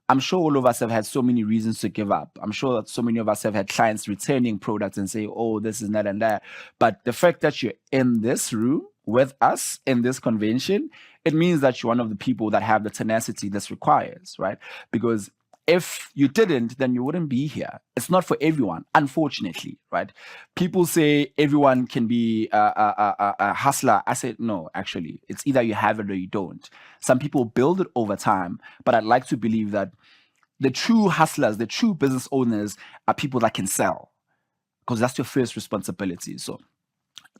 I: I'm sure all of us have had so many reasons to give up. I'm sure that so many of us have had clients returning products and say, oh, this is that and that. But the fact that you're in this room with us in this convention, it means that you're one of the people that have the tenacity this requires, right? Because if you didn't, then you wouldn't be here. It's not for everyone, unfortunately, right? People say everyone can be a hustler. I said, no, actually, it's either you have it or you don't. Some people build it over time, but I'd like to believe that the true hustlers, the true business owners are people that can sell, because that's your first responsibility. So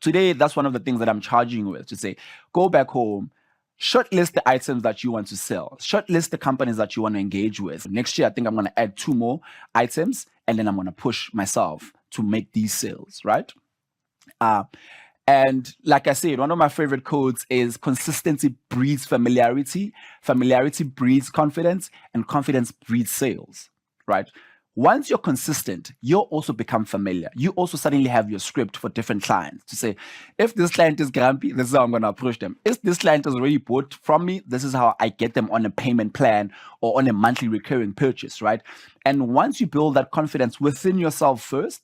I: today, that's one of the things that I'm charging you with, to say, go back home, shortlist the items that you want to sell. Shortlist the companies that you want to engage with. Next year, I think I'm going to add 2 more items, and then I'm going to push myself to make these sales, right? And like I said, one of my favorite quotes is consistency breeds familiarity, familiarity breeds confidence, and confidence breeds sales, right? Once you're consistent, you'll also become familiar. You also suddenly have your script for different clients to say, if this client is grumpy, this is how I'm going to approach them. If this client has already bought from me, this is how I get them on a payment plan or on a monthly recurring purchase, right? And once you build that confidence within yourself first,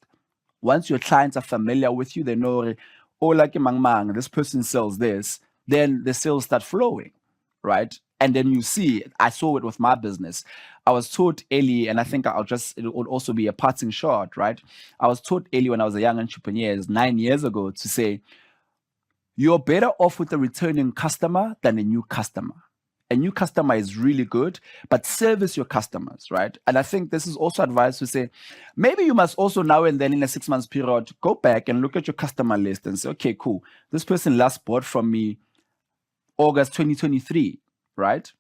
I: once your clients are familiar with you, they know, oh, like mang, this person sells this, then the sales start flowing, right? And then you see, I saw it with my business. I was taught early, and I think it would also be a parting shot, right? I was taught early when I was a young entrepreneur 9 years ago to say, you're better off with a returning customer than a new customer. A new customer is really good, but service your customers, right? And I think this is also advice to say, maybe you must also now and then in a 6 months period, go back and look at your customer list and say, okay, cool. This person last bought from me August 2023. Right?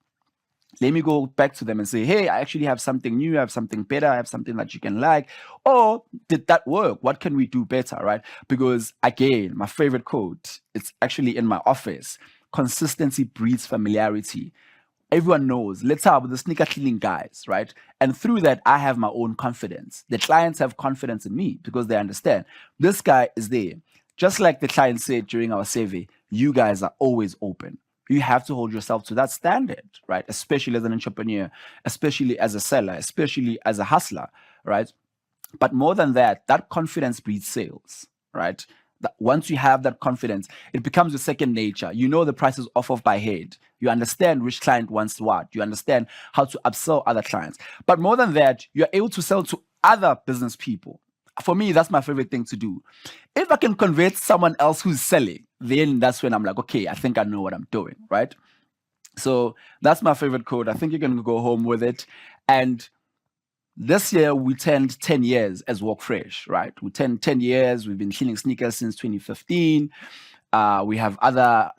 I: Let me go back to them and say, hey, I actually have something new. I have something better. I have something that you can like. Or did that work? What can we do better? Right? Because again, my favorite quote, it's actually in my office. Consistency breeds familiarity. Everyone knows, let's have the sneaker cleaning guys, right? And through that, I have my own confidence. The clients have confidence in me because they understand this guy is there. just like the client said during our survey, you guys are always open. You have to hold yourself to that standard, right? Especially as an entrepreneur, especially as a seller, especially as a hustler, right? But more than that, that confidence breeds sales, right? Once you have that confidence, it becomes your second nature. You know the prices off by head. You understand which client wants what. You understand how to upsell other clients. But more than that, you're able to sell to other business people. For me, that's my favorite thing to do. If I can convert someone else who's selling, then that's when I'm like, okay, I think I know what I'm doing, right? So that's my favorite quote. I think you're going to go home with it. And this year, we turned 10 years as Walk Fresh, right? We turned 10 years. We've been cleaning sneakers since 2015. We have other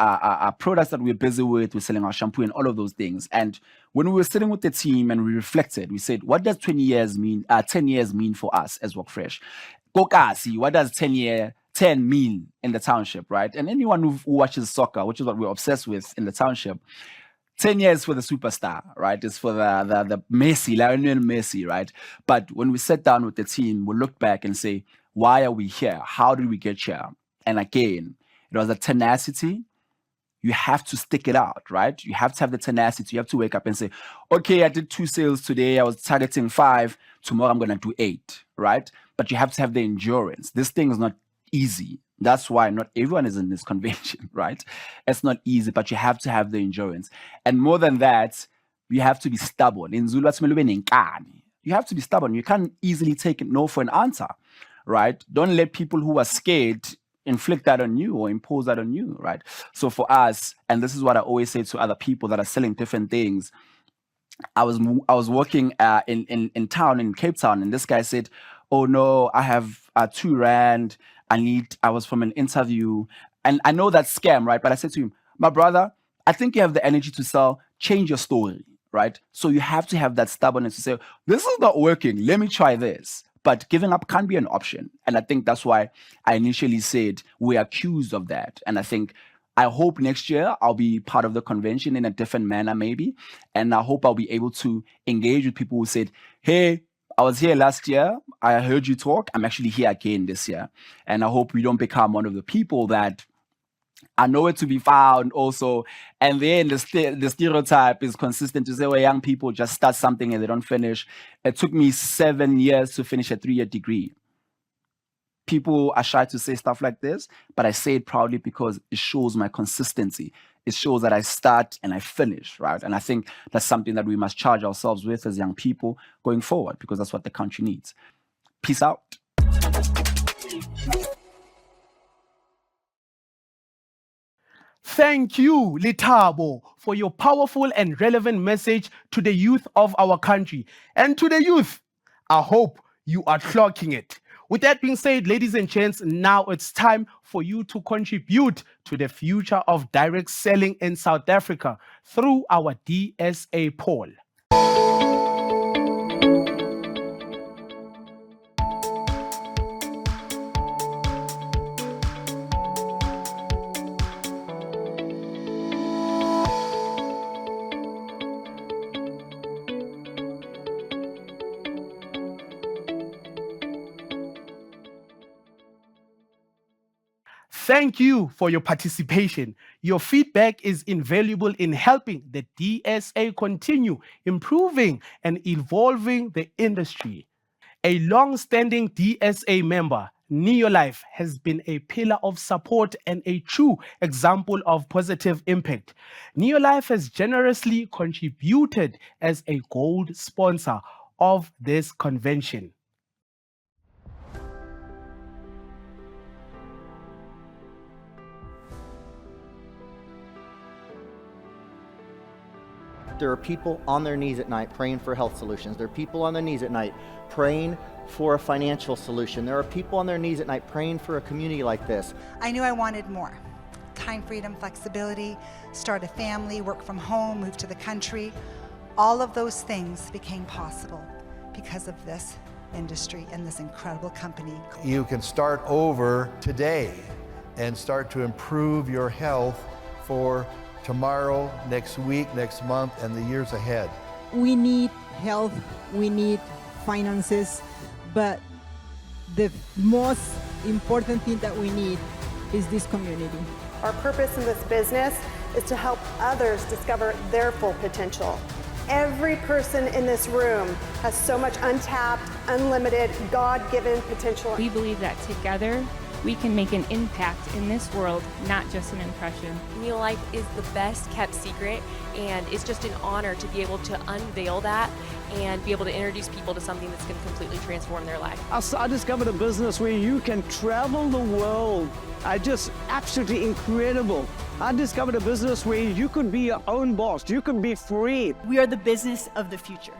I: products that we're busy with. We're selling our shampoo and all of those things. And when we were sitting with the team and we reflected, we said, what does 10 years mean for us as Walk Fresh? Kokasi, what does 10 mean in the township, right? And anyone who watches soccer, which is what we're obsessed with in the township, 10 years for the superstar, right? It's for the Messi, Lionel Messi, right? But when we sat down with the team, we looked back and say, why are we here? How did we get here? And again, it was a tenacity. You have to stick it out, right? You have to have the tenacity. You have to wake up and say, okay, I did 2 sales today. I was targeting 5. Tomorrow I'm going to do 8, right? But you have to have the endurance. This thing is not easy. That's why not everyone is in this convention, right? It's not easy, but you have to have the endurance. And more than that, you have to be stubborn. In Zulu, you have to be stubborn. You can't easily take no for an answer, right? Don't let people who are scared inflict that on you or impose that on you, right? So for us, and this is what I always say to other people that are selling different things, I was working in town, in Cape Town, and this guy said, oh no, I have 2 rand. I was from an interview, and I know that scam, right? But I said to him, my brother, I think you have the energy to sell, change your story, right? So you have to have that stubbornness to say, this is not working, let me try this. But giving up can't be an option. And I think that's why I initially said we're accused of that. And I hope next year I'll be part of the convention in a different manner, maybe. And I hope I'll be able to engage with people who said, hey, I was here last year. I heard you talk. I'm actually here again this year. And I hope we don't become one of the people that are nowhere to be found also. And then the stereotype is consistent to say, well, young people just start something and they don't finish. It took me 7 years to finish a 3-year degree. People are shy to say stuff like this, but I say it proudly because it shows my consistency. It shows that I start and I finish, right? And I think that's something that we must charge ourselves with as young people going forward, because that's what the country needs. Peace out.
A: Thank you, Litabo, for your powerful and relevant message to the youth of our country. And to the youth, I hope you are clocking it. With that being said, ladies and gents, now it's time for you to contribute to the future of direct selling in South Africa through our DSA poll. Thank you for your participation. Your feedback is invaluable in helping the DSA continue improving and evolving the industry. A long-standing DSA member, Neolife has been a pillar of support and a true example of positive impact. Neolife has generously contributed as a gold sponsor of this convention.
J: There are people on their knees at night praying for health solutions. There are people on their knees at night praying for a financial solution. There are people on their knees at night praying for a community like this.
K: I knew I wanted more. Time freedom, flexibility, start a family, work from home, move to the country. All of those things became possible because of this industry and this incredible company.
L: You can start over today and start to improve your health for tomorrow, next week, next month, and the years ahead.
M: We need health, we need finances, but the most important thing that we need is this community.
N: Our purpose in this business is to help others discover their full potential. Every person in this room has so much untapped, unlimited, God-given potential.
O: We believe that together we can make an impact in this world, not just an impression.
P: Neolife is the best kept secret, and it's just an honor to be able to unveil that and be able to introduce people to something that's going to completely transform their life.
Q: I discovered a business where you can travel the world. Just absolutely incredible. I discovered a business where you could be your own boss. You could be free.
R: We are the business of the future.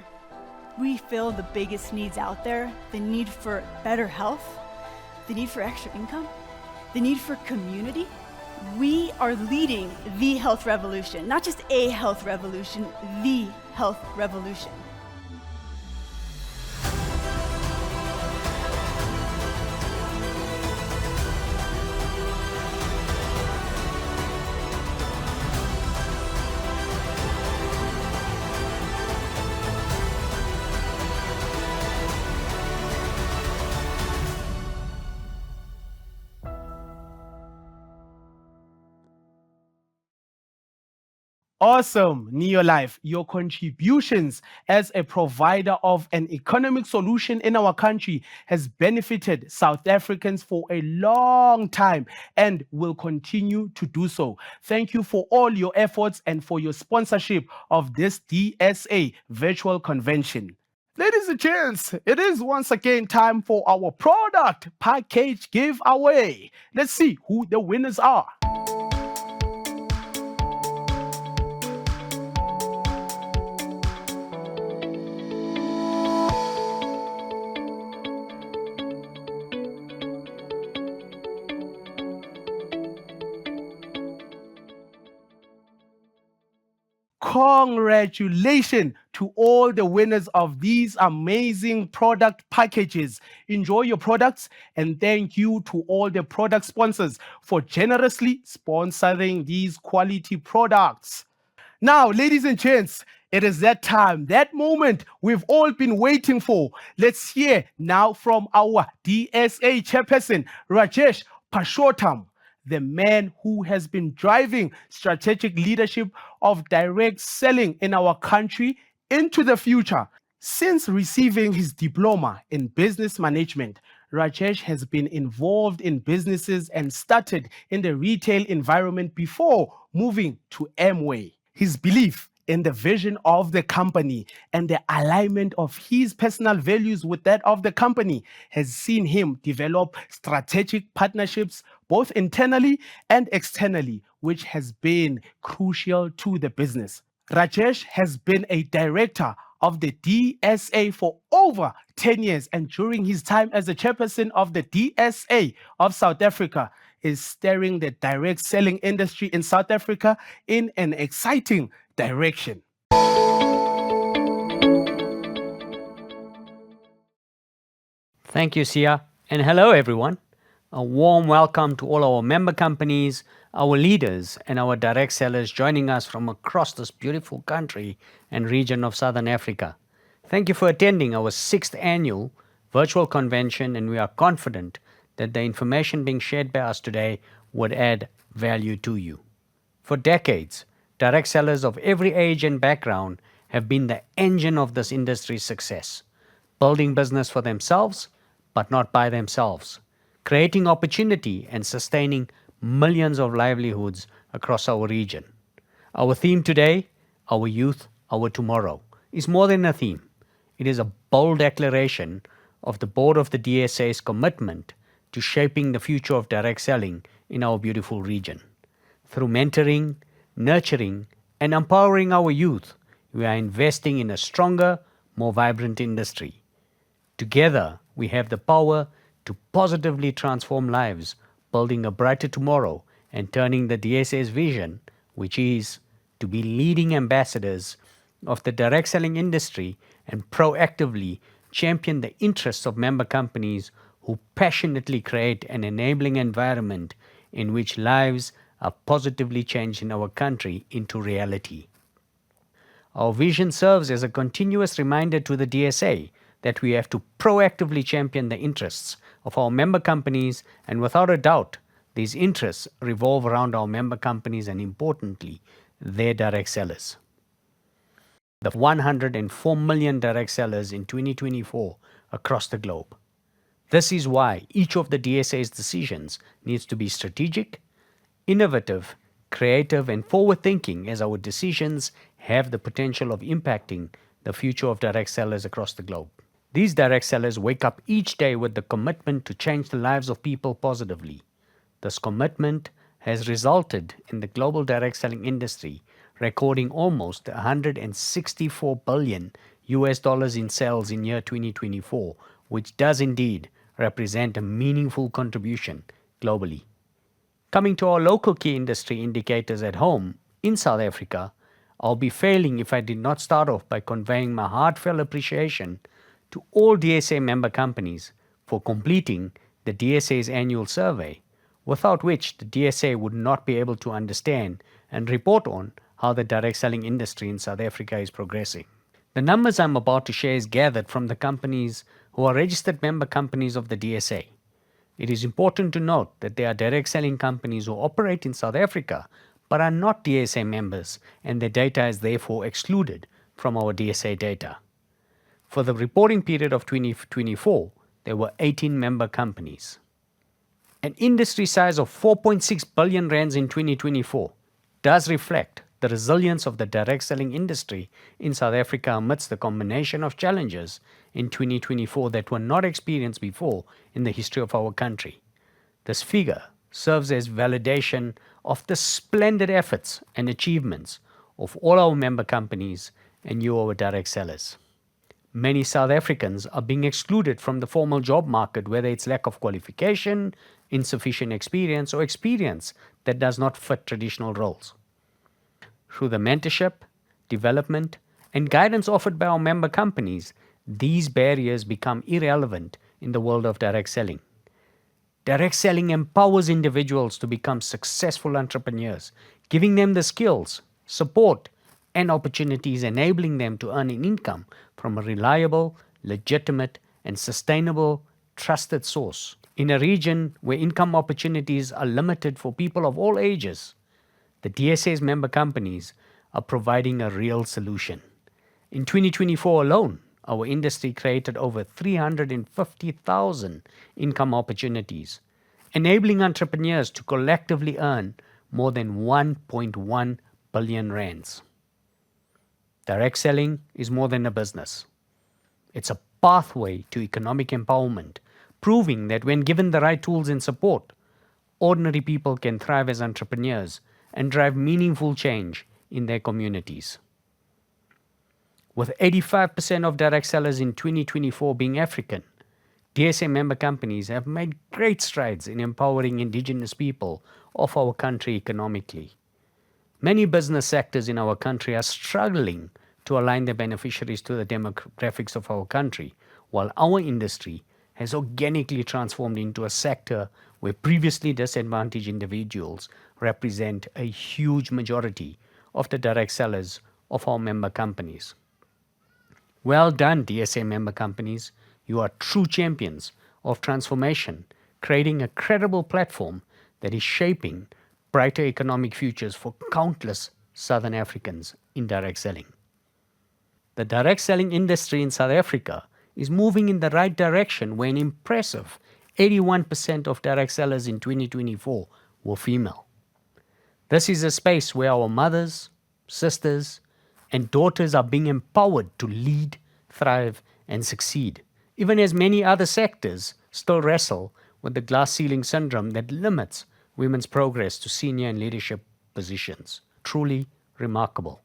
R: We fill the biggest needs out there, the need for better health, the need for extra income, the need for community. We are leading the health revolution, not just a health revolution, the health revolution.
A: Awesome, Neolife. Your contributions as a provider of an economic solution in our country has benefited South Africans for a long time and will continue to do so. Thank you for all your efforts and for your sponsorship of this DSA virtual convention. Ladies and gents, it is once again time for our product package giveaway. Let's see who the winners are. Congratulations to all the winners of these amazing product packages. Enjoy your products, and thank you to all the product sponsors for generously sponsoring these quality products. Now, ladies and gents, it is that time, that moment we've all been waiting for. Let's hear now from our DSA chairperson, Rajesh Purushottam, the man who has been driving strategic leadership of direct selling in our country into the future. Since receiving his diploma in business management, Rajesh has been involved in businesses and started in the retail environment before moving to Amway. His belief in the vision of the company and the alignment of his personal values with that of the company has seen him develop strategic partnerships both internally and externally, which has been crucial to the business. Rajesh has been a director of the DSA for over 10 years, and during his time as the chairperson of the DSA of South Africa, is steering the direct selling industry in South Africa in an exciting direction.
E: Thank you, Sia. And hello, everyone. A warm welcome to all our member companies, our leaders, and our direct sellers joining us from across this beautiful country and region of Southern Africa. Thank you for attending our 6th annual virtual convention, and we are confident that the information being shared by us today would add value to you. For decades, direct sellers of every age and background have been the engine of this industry's success, building business for themselves, but not by themselves, creating opportunity and sustaining millions of livelihoods across our region. Our theme today, Our Youth, Our Tomorrow, is more than a theme. It is a bold declaration of the board of the DSA's commitment to shaping the future of direct selling in our beautiful region. Through mentoring, nurturing, and empowering our youth, we are investing in a stronger, more vibrant industry. Together, we have the power to positively transform lives, building a brighter tomorrow and turning the DSA's vision, which is to be leading ambassadors of the direct selling industry and proactively champion the interests of member companies who passionately create an enabling environment in which lives are positively changed in our country into reality. Our vision serves as a continuous reminder to the DSA that we have to proactively champion the interests of our member companies, and without a doubt, These interests revolve around our member companies and, importantly, their direct sellers. The 104 million direct sellers in 2024 across the globe. This is why each of the DSA's decisions needs to be strategic, innovative, creative, and forward-thinking, as our decisions have the potential of impacting the future of direct sellers across the globe. These direct sellers wake up each day with the commitment to change the lives of people positively. This commitment has resulted in the global direct selling industry recording almost $164 billion in sales in year 2024, which does indeed represent a meaningful contribution globally. Coming to our local key industry indicators at home in South Africa, I'll be failing if I did not start off by conveying my heartfelt appreciation to all DSA member companies for completing the DSA's annual survey, without which the DSA would not be able to understand and report on how the direct selling industry in South Africa is progressing. The numbers I'm about to share is gathered from the companies who are registered member companies of the DSA. It is important to note that there are direct selling companies who operate in South Africa but are not DSA members, and their data is therefore excluded from our DSA data. For the reporting period of 2024, there were 18 member companies. An industry size of 4.6 billion rands in 2024 does reflect the resilience of the direct selling industry in South Africa amidst the combination of challenges in 2024 that were not experienced before in the history of our country. This figure serves as validation of the splendid efforts and achievements of all our member companies and you, our direct sellers. Many South Africans are being excluded from the formal job market, whether it's lack of qualification, insufficient experience, or experience that does not fit traditional roles. Through the mentorship, development, and guidance offered by our member companies, these barriers become irrelevant in the world of direct selling. Direct selling empowers individuals to become successful entrepreneurs, giving them the skills, support, and opportunities, enabling them to earn an income from a reliable, legitimate, and sustainable, trusted source. In a region where income opportunities are limited for people of all ages, the DSA's member companies are providing a real solution. In 2024 alone, our industry created over 350,000 income opportunities, enabling entrepreneurs to collectively earn more than 1.1 billion rands. Direct selling is more than a business. It's a pathway to economic empowerment, proving that when given the right tools and support, ordinary people can thrive as entrepreneurs and drive meaningful change in their communities. With 85% of direct sellers in 2024 being African, DSA member companies have made great strides in empowering indigenous people of our country economically. Many business sectors in our country are struggling to align their beneficiaries to the demographics of our country, while our industry has organically transformed into a sector where previously disadvantaged individuals represent a huge majority of the direct sellers of our member companies. Well done, DSA member companies. You are true champions of transformation, creating a credible platform that is shaping brighter economic futures for countless Southern Africans in direct selling. The direct selling industry in South Africa is moving in the right direction, where an impressive 81% of direct sellers in 2024 were female. This is a space where our mothers, sisters, and daughters are being empowered to lead, thrive, and succeed, even as many other sectors still wrestle with the glass ceiling syndrome that limits women's progress to senior and leadership positions. Truly remarkable.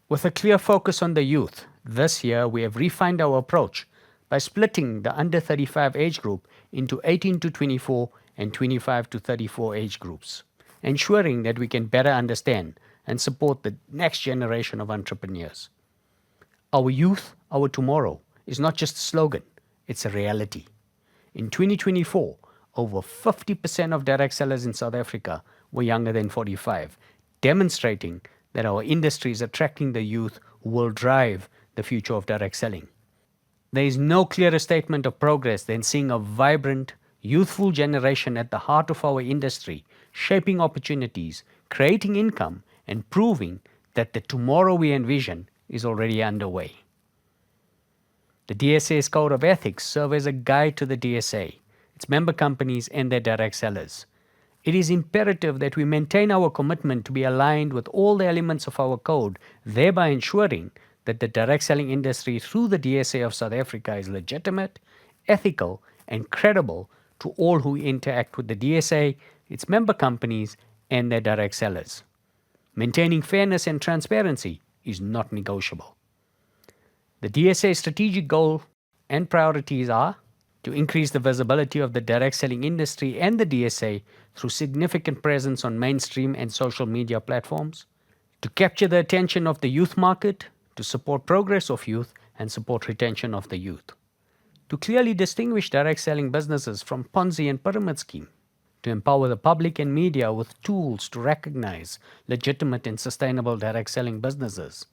E: With a clear focus on the youth, this year we have refined our approach by splitting the under 35 age group into 18 to 24 and 25 to 34 age groups, ensuring that we can better understand and support the next generation of entrepreneurs. Our youth, our tomorrow is not just a slogan, it's a reality. In 2024, over 50% of direct sellers in South Africa were younger than 45, demonstrating that our industry is attracting the youth who will drive the future of direct selling. There is no clearer statement of progress than seeing a vibrant, youthful generation at the heart of our industry, shaping opportunities, creating income, and proving that the tomorrow we envision is already underway. The DSA's Code of Ethics serves as a guide to the DSA, its member companies, and their direct sellers. It is imperative that we maintain our commitment to be aligned with all the elements of our code, thereby ensuring that the direct selling industry through the DSA of South Africa is legitimate, ethical, and credible to all who interact with the DSA, its member companies, and their direct sellers. Maintaining fairness and transparency is not negotiable. The DSA's strategic goal and priorities are to increase the visibility of the direct selling industry and the DSA through significant presence on mainstream and social media platforms, to capture the attention of the youth market, to support progress of youth and support retention of the youth, to clearly distinguish direct selling businesses from Ponzi and pyramid scheme, to empower the public and media with tools to recognize legitimate and sustainable direct selling businesses,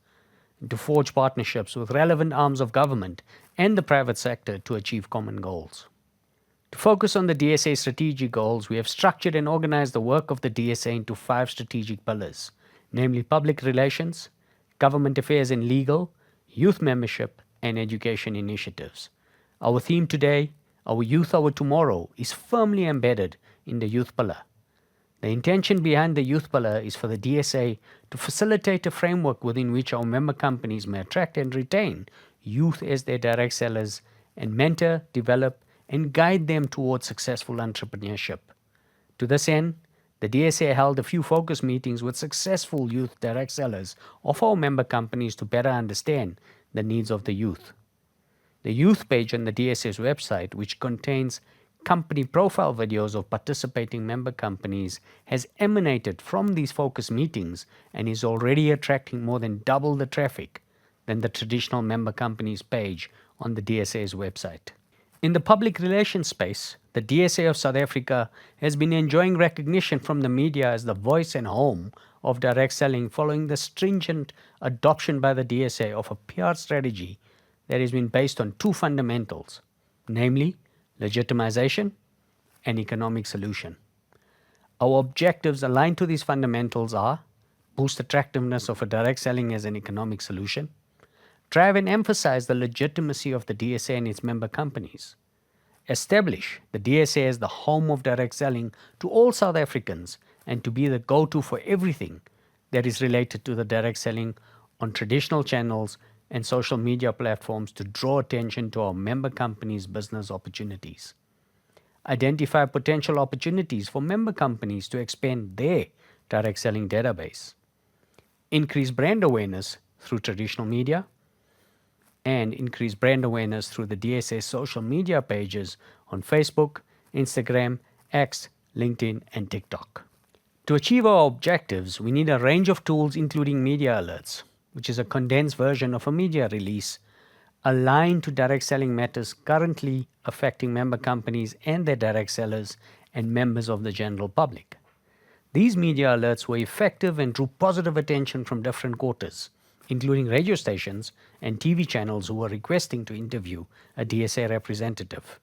E: and to forge partnerships with relevant arms of government and the private sector to achieve common goals. To focus on the DSA strategic goals, we have structured and organized the work of the DSA into 5 strategic pillars, namely public relations, government affairs and legal, youth membership, and education initiatives. Our theme today, Our Youth, Our Tomorrow, is firmly embedded in the youth pillar. The intention behind the youth pillar is for the DSA to facilitate a framework within which our member companies may attract and retain youth as their direct sellers and mentor, develop, and guide them towards successful entrepreneurship. To this end, the DSA held a few focus meetings with successful youth direct sellers of our member companies to better understand the needs of the youth. The youth page on the DSA's website, which contains company profile videos of participating member companies, has emanated from these focus meetings and is already attracting more than double the traffic than the traditional member companies page on the DSA's website. In the public relations space, the DSA of South Africa has been enjoying recognition from the media as the voice and home of direct selling following the stringent adoption by the DSA of a PR strategy that has been based on 2 fundamentals, namely legitimization and economic solution. Our objectives aligned to these fundamentals are boost attractiveness of a direct selling as an economic solution, drive and emphasize the legitimacy of the DSA and its member companies, establish the DSA as the home of direct selling to all South Africans and to be the go-to for everything that is related to the direct selling on traditional channels and social media platforms to draw attention to our member companies' business opportunities. Identify potential opportunities for member companies to expand their direct selling database. Increase brand awareness through traditional media, and increase brand awareness through the DSA social media pages on Facebook, Instagram, X, LinkedIn, and TikTok. To achieve our objectives, we need a range of tools including media alerts, which is a condensed version of a media release, aligned to direct selling matters currently affecting member companies and their direct sellers and members of the general public. These media alerts were effective and drew positive attention from different quarters, including radio stations and TV channels who were requesting to interview a DSA representative.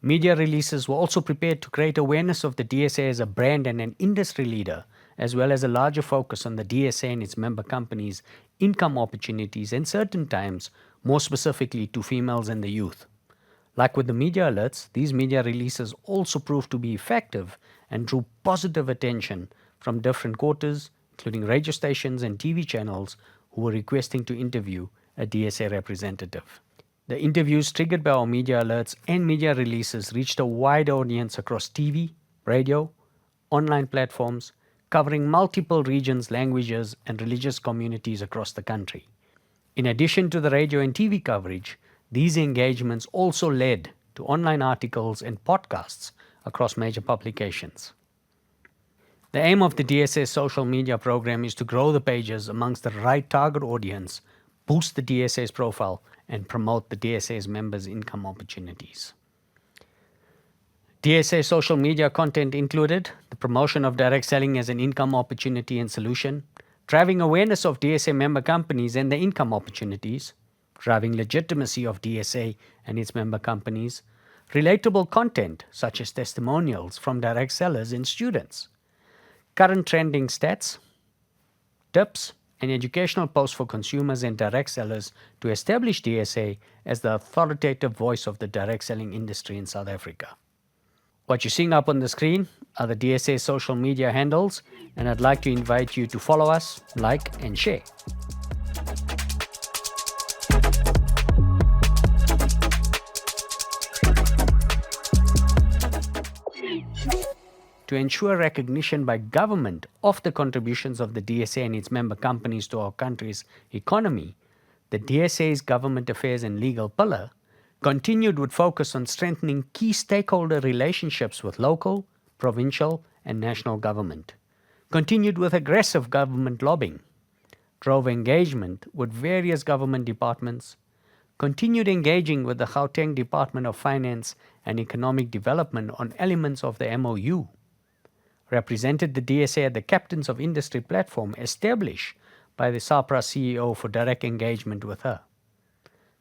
E: Media releases were also prepared to create awareness of the DSA as a brand and an industry leader, as well as a larger focus on the DSA and its member companies' income opportunities and certain times, more specifically to females and the youth. Like with the media alerts, these media releases also proved to be effective and drew positive attention from different quarters, including radio stations and TV channels who were requesting to interview a DSA representative. The interviews triggered by our media alerts and media releases reached a wide audience across TV, radio, online platforms, covering multiple regions, languages, and religious communities across the country. In addition to the radio and TV coverage, these engagements also led to online articles and podcasts across major publications. The aim of the DSA social media program is to grow the pages amongst the right target audience, boost the DSA's profile, and promote the DSA's members' income opportunities. DSA social media content included the promotion of direct selling as an income opportunity and solution, driving awareness of DSA member companies and their income opportunities, driving legitimacy of DSA and its member companies, relatable content such as testimonials from direct sellers and students, current trending stats, tips, and educational posts for consumers and direct sellers to establish DSA as the authoritative voice of the direct selling industry in South Africa. What you're seeing up on the screen are the DSA social media handles, and I'd like to invite you to follow us, like, and share. To ensure recognition by government of the contributions of the DSA and its member companies to our country's economy, the DSA's government affairs and legal pillar continued with focus on strengthening key stakeholder relationships with local, provincial, and national government, continued with aggressive government lobbying, drove engagement with various government departments, continued engaging with the Gauteng Department of Finance and Economic Development on elements of the MOU, represented the DSA at the Captains of Industry platform established by the SAPRA CEO for direct engagement with her,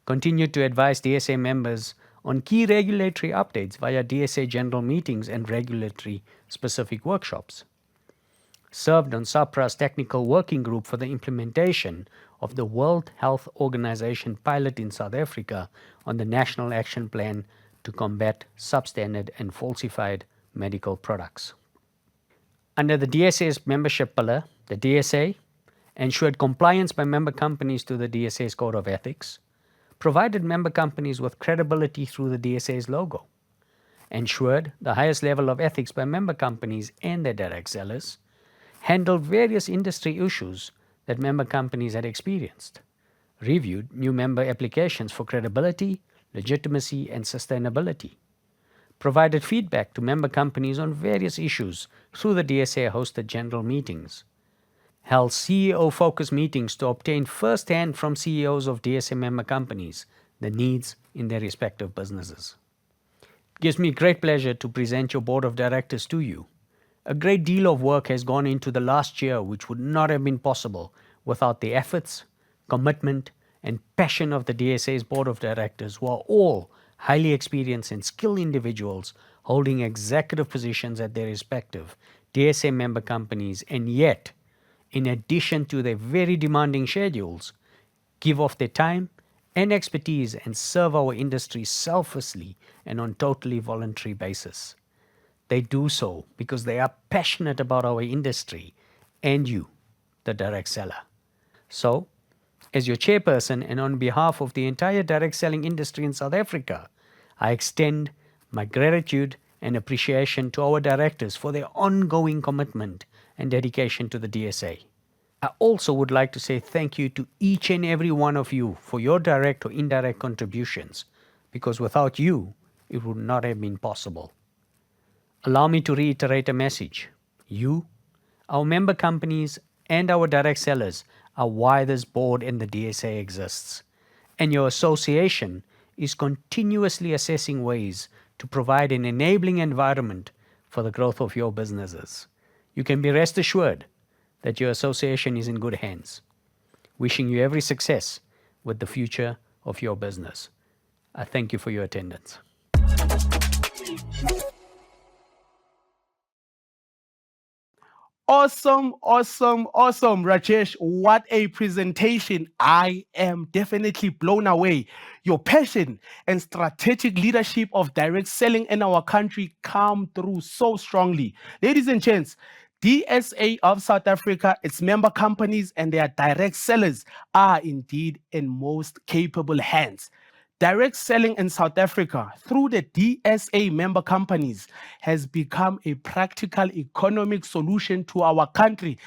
E: continued to advise DSA members on key regulatory updates via DSA general meetings and regulatory specific workshops, served on SAPRA's technical working group for the implementation of the World Health Organization pilot in South Africa on the National Action Plan to combat substandard and falsified medical products. Under the DSA's membership pillar, the DSA ensured compliance by member companies to the DSA's Code of Ethics, provided member companies with credibility through the DSA's logo, ensured the highest level of ethics by member companies and their direct sellers, handled various industry issues that member companies had experienced, reviewed new member applications for credibility, legitimacy, and sustainability, provided feedback to member companies on various issues through the DSA-hosted general meetings, held CEO-focused meetings to obtain first-hand from CEOs of DSA member companies the needs in their respective businesses. It gives me great pleasure to present your board of directors to you. A great deal of work has gone into the last year which would not have been possible without the efforts, commitment, and passion of the DSA's board of directors, who are all highly experienced and skilled individuals holding executive positions at their respective DSA member companies, and yet, in addition to their very demanding schedules, give of their time and expertise and serve our industry selflessly and on totally voluntary basis. They do so because they are passionate about our industry and you, the direct seller. So, as your chairperson and on behalf of the entire direct selling industry in South Africa, I extend my gratitude and appreciation to our directors for their ongoing commitment and dedication to the DSA. I also would like to say thank you to each and every one of you for your direct or indirect contributions, because without you, it would not have been possible. Allow me to reiterate a message. You, our member companies, and our direct sellers are why this board and the DSA exists. And your association is continuously assessing ways to provide an enabling environment for the growth of your businesses. You can be rest assured that your association is in good hands. Wishing you every success with the future of your business. I thank you for your attendance.
A: Awesome, awesome, awesome, Rajesh. What a presentation. I am definitely blown away. Your passion and strategic leadership of direct selling in our country come through so strongly. Ladies and gents, DSA of South Africa, its member companies, and their direct sellers are indeed in most capable hands. Direct selling in South Africa through the DSA member companies has become a practical economic solution to our country's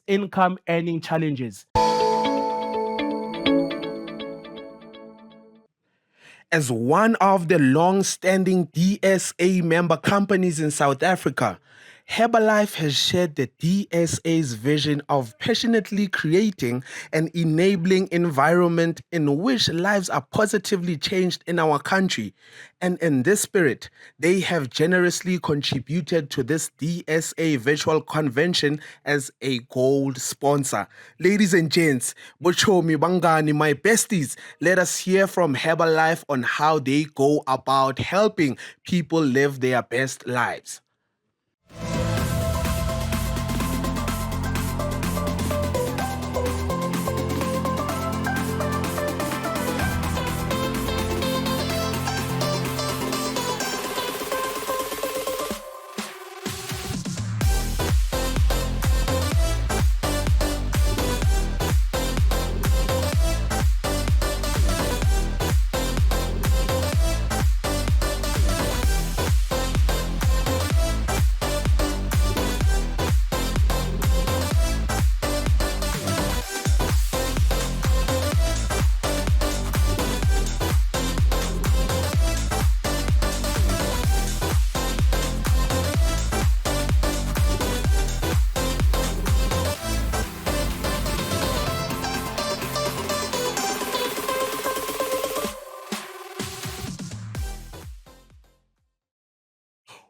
A: income earning challenges. As one of the long-standing DSA member companies in South Africa, Herbalife has shared the DSA's vision of passionately creating an enabling environment in which lives are positively changed in our country. And in this spirit, they have generously contributed to this DSA virtual convention as a gold sponsor. Ladies and gents, Bochomi Bangani, my besties, let us hear from Herbalife on how they go about helping people live their best lives.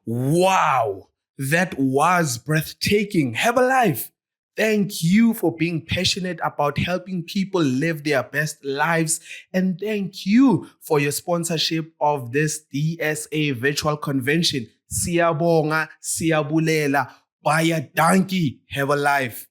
A: Wow, that was breathtaking. Herbalife, thank you for being passionate about helping people live their best lives. And thank you for your sponsorship of this DSA virtual convention. Siyabonga, siyabulela, baya danki, Herbalife.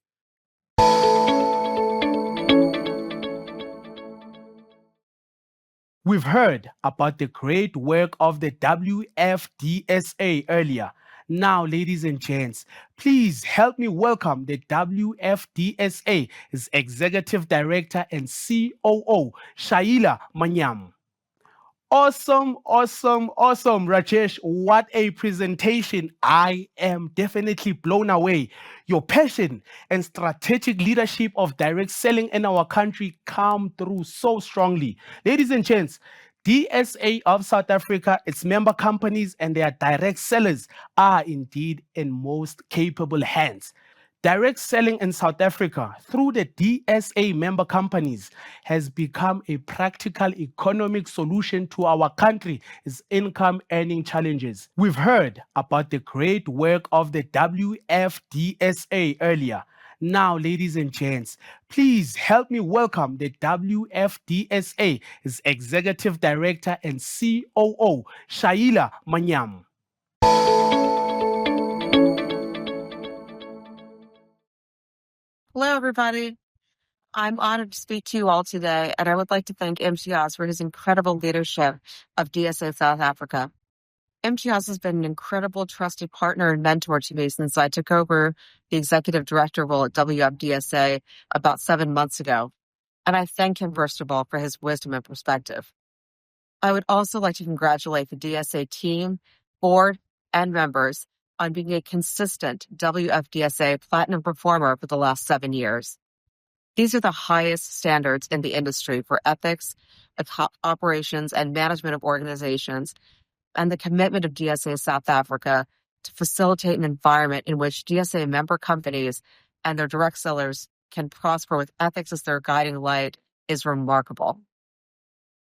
A: We've heard about the great work of the WFDSA earlier. Now, ladies and gents, please help me welcome the WFDSA's Executive Director and COO, Shaila Manyam. Awesome, Rajesh. What a presentation. I am definitely blown away. Your passion and strategic leadership of direct selling in our country come through so strongly. Ladies and gents, DSA of South Africa, its member companies, and their direct sellers are indeed in most capable hands. Direct selling in South Africa through the DSA member companies has become a practical economic solution to our country's income earning challenges. We've heard about the great work of the WFDSA earlier. Now, ladies and gents, please help me welcome the WFDSA's Executive Director and COO, Shaila Manyam.
S: Hello, everybody. I'm honored to speak to you all today, and I would like to thank Imtiaz for his incredible leadership of DSA South Africa. Imtiaz has been an incredible trusted partner and mentor to me since I took over the executive director role at WFDSA about 7 months ago, and I thank him first of all for his wisdom and perspective. I would also like to congratulate the DSA team, board, and members on being a consistent WFDSA Platinum performer for the last 7 years. These are the highest standards in the industry for ethics, operations, and management of organizations, and the commitment of DSA South Africa to facilitate an environment in which DSA member companies and their direct sellers can prosper with ethics as their guiding light is remarkable.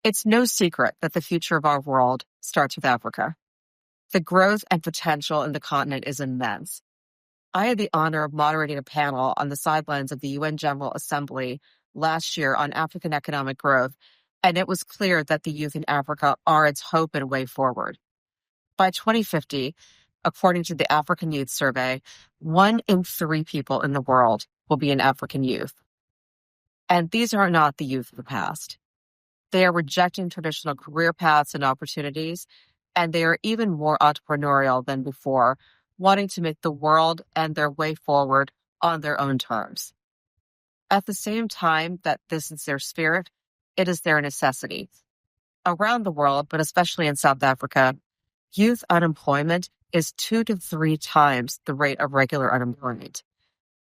S: It's no secret that the future of our world starts with Africa. The growth and potential in the continent is immense. I had the honor of moderating a panel on the sidelines of the UN General Assembly last year on African economic growth, and it was clear that the youth in Africa are its hope and way forward. By 2050, according to the African Youth Survey, 1 in 3 people in the world will be an African youth. And these are not the youth of the past. They are rejecting traditional career paths and opportunities, and they are even more entrepreneurial than before, wanting to make the world and their way forward on their own terms. At the same time that this is their spirit, it is their necessity. Around the world, but especially in South Africa, youth unemployment is 2 to 3 times the rate of regular unemployment.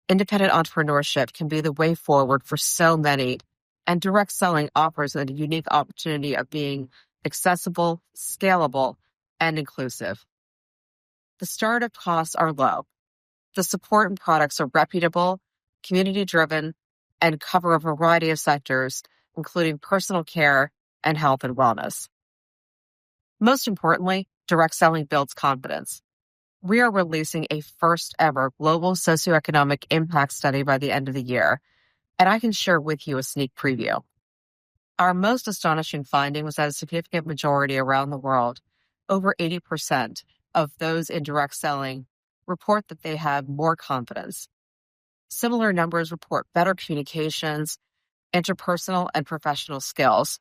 S: Independent entrepreneurship can be the way forward for so many, and direct selling offers a unique opportunity of being accessible, scalable, and inclusive. The startup costs are low. The support and products are reputable, community-driven, and cover a variety of sectors, including personal care and health and wellness. Most importantly, direct selling builds confidence. We are releasing a first-ever global socioeconomic impact study by the end of the year, and I can share with you a sneak preview. Our most astonishing finding was that a significant majority around the world, over 80% of those in direct selling, report that they have more confidence. Similar numbers report better communications, interpersonal and professional skills.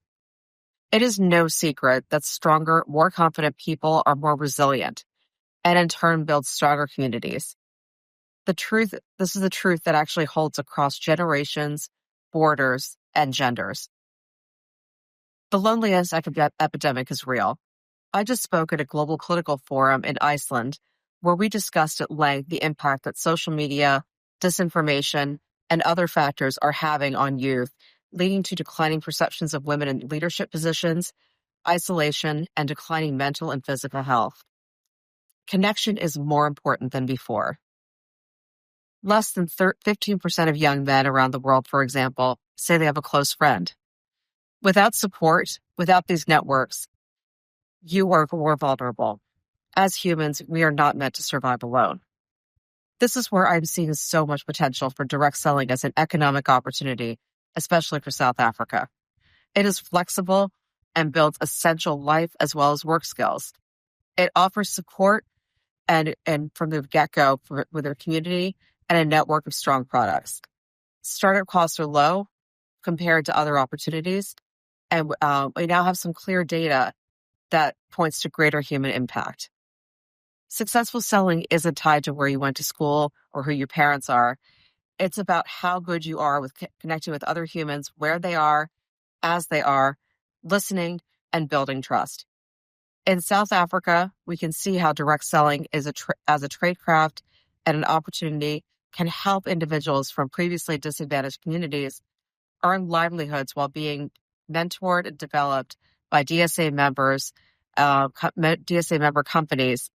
S: It is no secret that stronger, more confident people are more resilient and in turn build stronger communities. This is the truth that actually holds across generations, borders, and genders. The loneliness epidemic is real. I just spoke at a global political forum in Iceland where we discussed at length the impact that social media, disinformation, and other factors are having on youth, leading to declining perceptions of women in leadership positions, isolation, and declining mental and physical health. Connection is more important than before. Less than 15% of young men around the world, for example, say they have a close friend. Without support, without these networks, you are more vulnerable. As humans, we are not meant to survive alone. This is where I'm seeing so much potential for direct selling as an economic opportunity, especially for South Africa. It is flexible and builds essential life as well as work skills. It offers support and from the get-go with their community and a network of strong products. Startup costs are low compared to other opportunities, and we now have some clear data that points to greater human impact. Successful selling isn't tied to where you went to school or who your parents are. It's about how good you are with connecting with other humans where they are, as they are, listening, and building trust. In South Africa, we can see how direct selling is as a trade craft and an opportunity can help individuals from previously disadvantaged communities earn livelihoods while being mentored and developed by DSA members, DSA member companies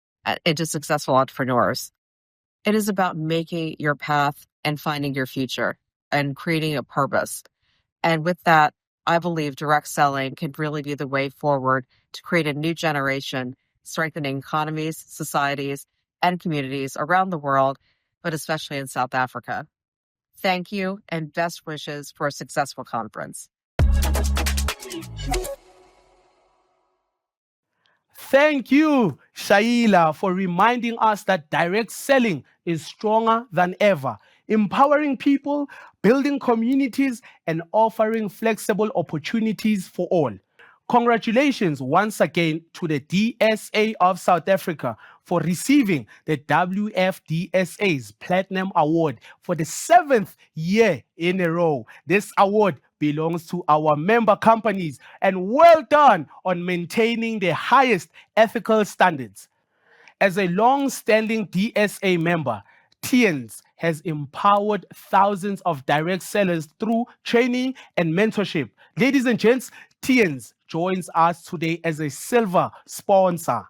S: into successful entrepreneurs. It is about making your path and finding your future and creating a purpose. And with that, I believe direct selling can really be the way forward to create a new generation, strengthening economies, societies, and communities around the world, but especially in South Africa. Thank you and best wishes for a successful conference.
A: Thank you, Shaila, for reminding us that direct selling is stronger than ever, empowering people, building communities, and offering flexible opportunities for all. Congratulations once again to the DSA of South Africa for receiving the WFDSA's Platinum Award for the 7th year in a row. This award belongs to our member companies, and well done on maintaining the highest ethical standards. As a long-standing DSA member, TIANS has empowered thousands of direct sellers through training and mentorship. Ladies and gents, TIANS joins us today as a silver sponsor.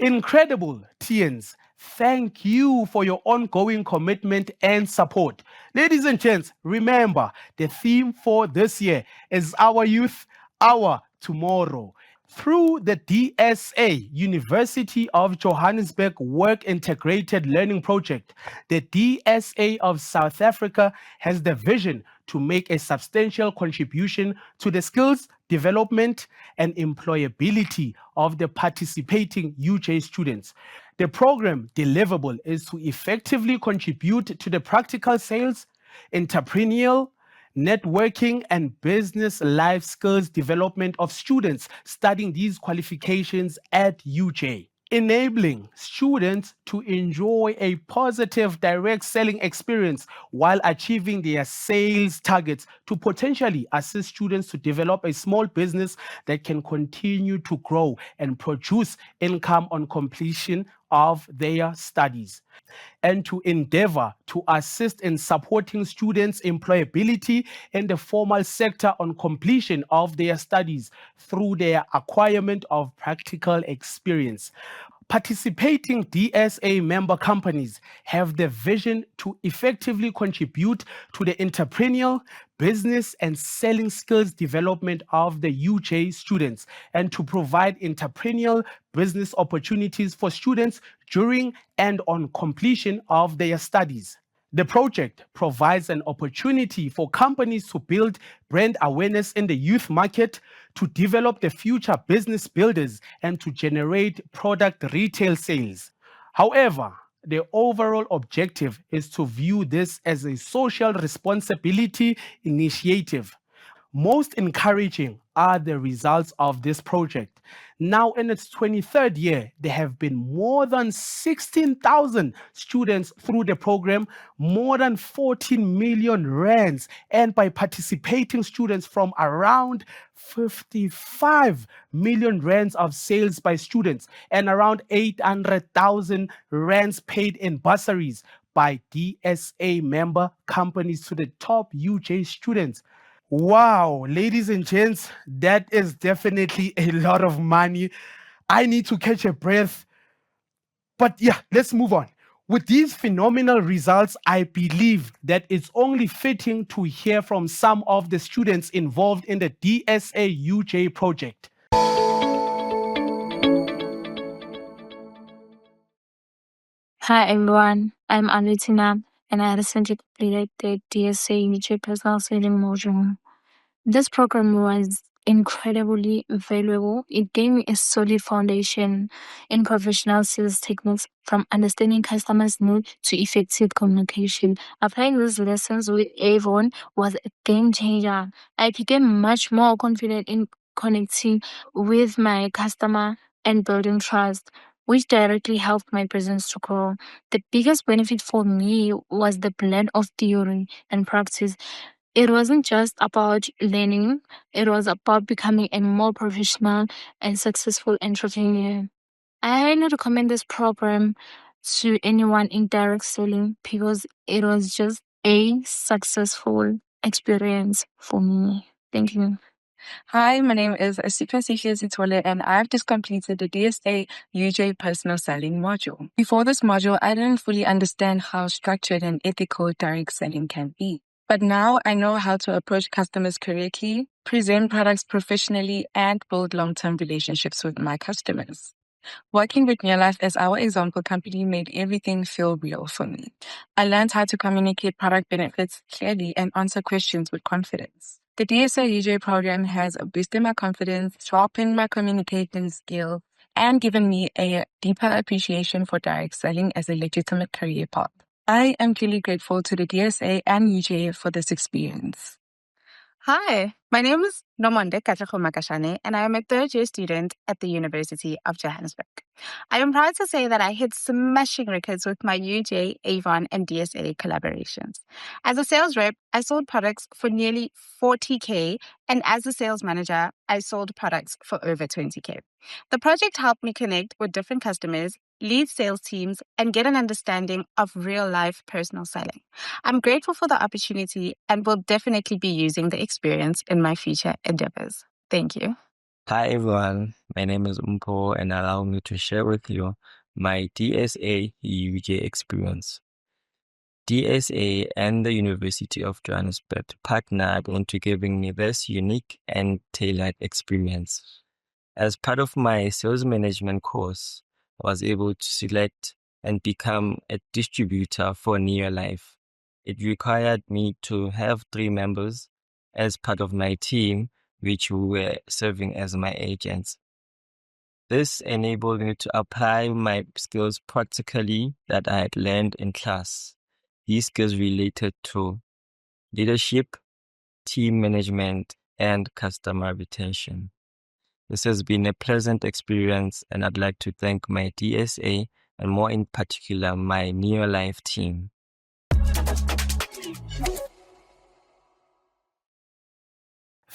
A: Incredible TNs, thank you for your ongoing commitment and support. Ladies and gents, remember the theme for this year is Our Youth, Our Tomorrow. Through the DSA University of Johannesburg Work Integrated Learning Project, the DSA of South Africa has the vision to make a substantial contribution to the skills development and employability of the participating UJ students. The program deliverable is to effectively contribute to the practical sales, entrepreneurial, networking, and business life skills development of students studying these qualifications at UJ, enabling students to enjoy a positive direct selling experience while achieving their sales targets, to potentially assist students to develop a small business that can continue to grow and produce income on completion of their studies, and to endeavor to assist in supporting students' employability in the formal sector on completion of their studies through their acquirement of practical experience. Participating DSA member companies have the vision to effectively contribute to the entrepreneurial, business, and selling skills development of the UJ students, and to provide entrepreneurial business opportunities for students during and on completion of their studies. The project provides an opportunity for companies to build brand awareness in the youth market, to develop the future business builders, and to generate product retail sales. However, the overall objective is to view this as a social responsibility initiative. Most encouraging are the results of this project. Now, in its 23rd year, there have been more than 16,000 students through the program, more than 14 million rands, and by participating students from around 55 million rands of sales by students, and around 800,000 rands paid in bursaries by DSA member companies to the top UJ students. Wow, ladies and gents, that is definitely a lot of money. I need to catch a breath. But yeah, let's move on. With these phenomenal results, I believe that it's only fitting to hear from some of the students involved in the DSA UJ project.
T: Hi everyone, I'm Alutina and I recently completed the DSA UJ Personal Selling module. This program was incredibly valuable. It gave me a solid foundation in professional sales techniques, from understanding customers' needs to effective communication. Applying these lessons with Avon was a game changer. I became much more confident in connecting with my customer and building trust, which directly helped my business to grow. The biggest benefit for me was the blend of theory and practice. It wasn't just about learning, it was about becoming a more professional and successful entrepreneur. I highly recommend this program to anyone in direct selling because it was just a successful experience for me. Thank you.
U: Hi, my name is Asipha Sitole and I've just completed the DSA UJ Personal Selling module. Before this module, I didn't fully understand how structured and ethical direct selling can be. But now I know how to approach customers correctly, present products professionally, and build long-term relationships with my customers. Working with Nearlife as our example company made everything feel real for me. I learned how to communicate product benefits clearly and answer questions with confidence. The DSA UJ program has boosted my confidence, sharpened my communication skills, and given me a deeper appreciation for direct selling as a legitimate career path. I am truly grateful to the DSA and UJ for this experience.
V: Hi, my name is Nomonde Katlego Makashane, and I am a third-year student at the University of Johannesburg. I am proud to say that I hit smashing records with my UJ, Avon, and DSA collaborations. As a sales rep, I sold products for nearly 40K, and as a sales manager, I sold products for over 20K. The project helped me connect with different customers, lead sales teams, and get an understanding of real-life personal selling. I'm grateful for the opportunity and will definitely be using the experience in my future endeavors. Thank you.
B: Hi everyone, my name is Umpo and allow me to share with you my DSA UJ experience. DSA and the University of Johannesburg partnered into giving me this unique and tailored experience. As part of my sales management course, I was able to select and become a distributor for Neolife. It required me to have 3 members as part of my team, which were serving as my agents. This enabled me to apply my skills practically that I had learned in class. These skills related to leadership, team management, and customer retention. This has been a pleasant experience, and I'd like to thank my DSA and more in particular my Neolife team.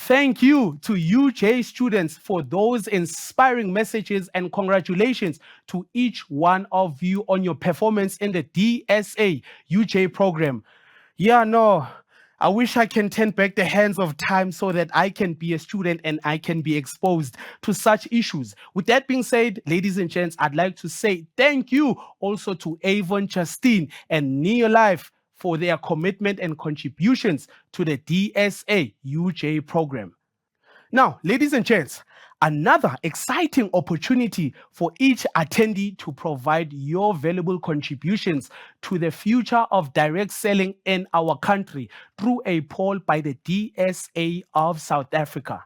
A: Thank you to UJ students for those inspiring messages, and congratulations to each one of you on your performance in the DSA UJ program. Yeah, no, I wish I can turn back the hands of time so that I can be a student and I can be exposed to such issues. With that being said, ladies and gents, I'd like to say thank you also to Avon, Justine, and Neolife for their commitment and contributions to the DSA UJ program. Now, ladies and gents, another exciting opportunity for each attendee to provide your valuable contributions to the future of direct selling in our country through a poll by the DSA of South Africa.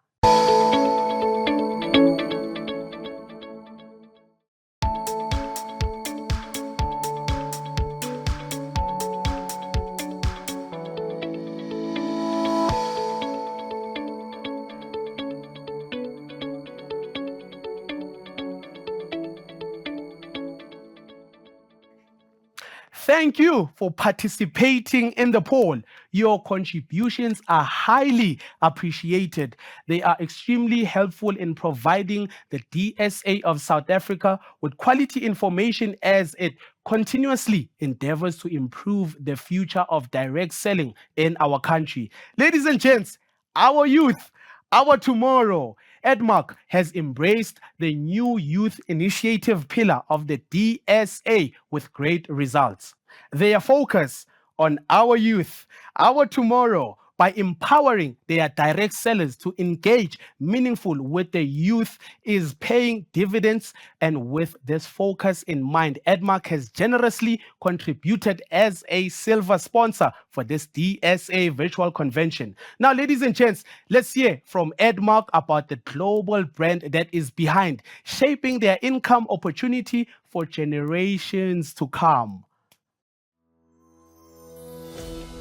A: Thank you for participating in the poll. Your contributions are highly appreciated. They are extremely helpful in providing the DSA of South Africa with quality information as it continuously endeavors to improve the future of direct selling in our country. Ladies and gents, our youth, our tomorrow. EDMARC has embraced the new youth initiative pillar of the DSA with great results. Their focus on our youth, our tomorrow, by empowering their direct sellers to engage meaningful with the youth is paying dividends. And with this focus in mind, EDMARC has generously contributed as a silver sponsor for this DSA virtual convention. Now, ladies and gents, let's hear from EDMARC about the global brand that is behind shaping their income opportunity for generations to come.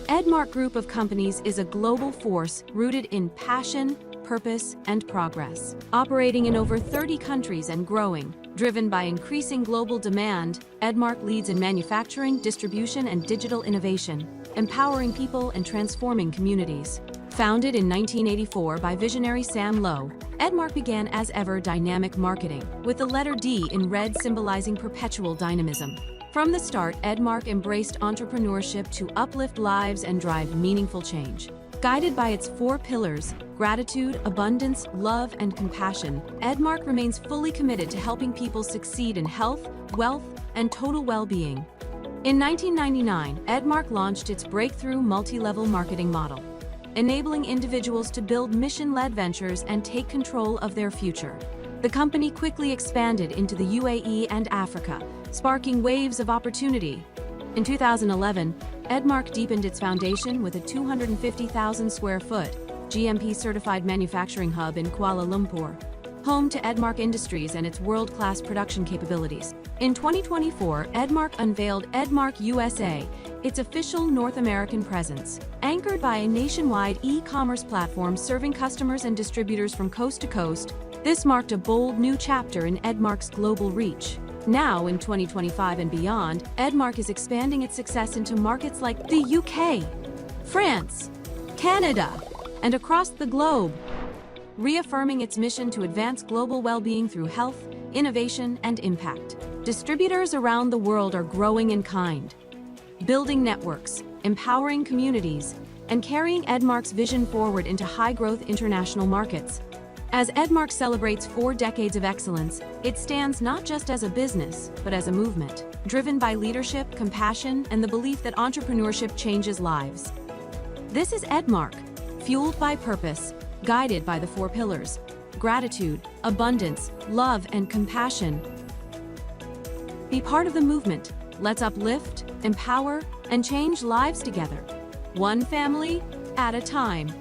C: EDMARC Group of Companies is a global force rooted in passion, purpose, and progress. Operating in over 30 countries and growing, driven by increasing global demand, EDMARC leads in manufacturing, distribution, and digital innovation, empowering people and transforming communities. Founded in 1984 by visionary Sam Lowe, EDMARC began as ever dynamic marketing, with the letter D in red symbolizing perpetual dynamism. From the start, EDMARC embraced entrepreneurship to uplift lives and drive meaningful change. Guided by its 4 pillars, gratitude, abundance, love, and compassion, EDMARC remains fully committed to helping people succeed in health, wealth, and total well-being. In 1999, EDMARC launched its breakthrough multi-level marketing model, enabling individuals to build mission-led ventures and take control of their future. The company quickly expanded into the UAE and Africa, sparking waves of opportunity. In 2011, EDMARC deepened its foundation with a 250,000 square foot GMP-certified manufacturing hub in Kuala Lumpur, home to EDMARC Industries and its world-class production capabilities. In 2024, EDMARC unveiled EDMARC USA, its official North American presence. Anchored by a nationwide e-commerce platform serving customers and distributors from coast to coast, this marked a bold new chapter in EDMARC's global reach. Now, in 2025 and beyond, EDMARC is expanding its success into markets like the UK, France, Canada, and across the globe, reaffirming its mission to advance global well-being through health, innovation, and impact. Distributors around the world are growing in kind, building networks, empowering communities, and carrying EDMARC's vision forward into high-growth international markets. As Edmark celebrates 4 decades of excellence, it stands not just as a business, but as a movement, driven by leadership, compassion, and the belief that entrepreneurship changes lives. This is Edmark, fueled by purpose, guided by the 4 pillars: gratitude, abundance, love, and compassion. Be part of the movement. Let's uplift, empower, and change lives together, one family at a time.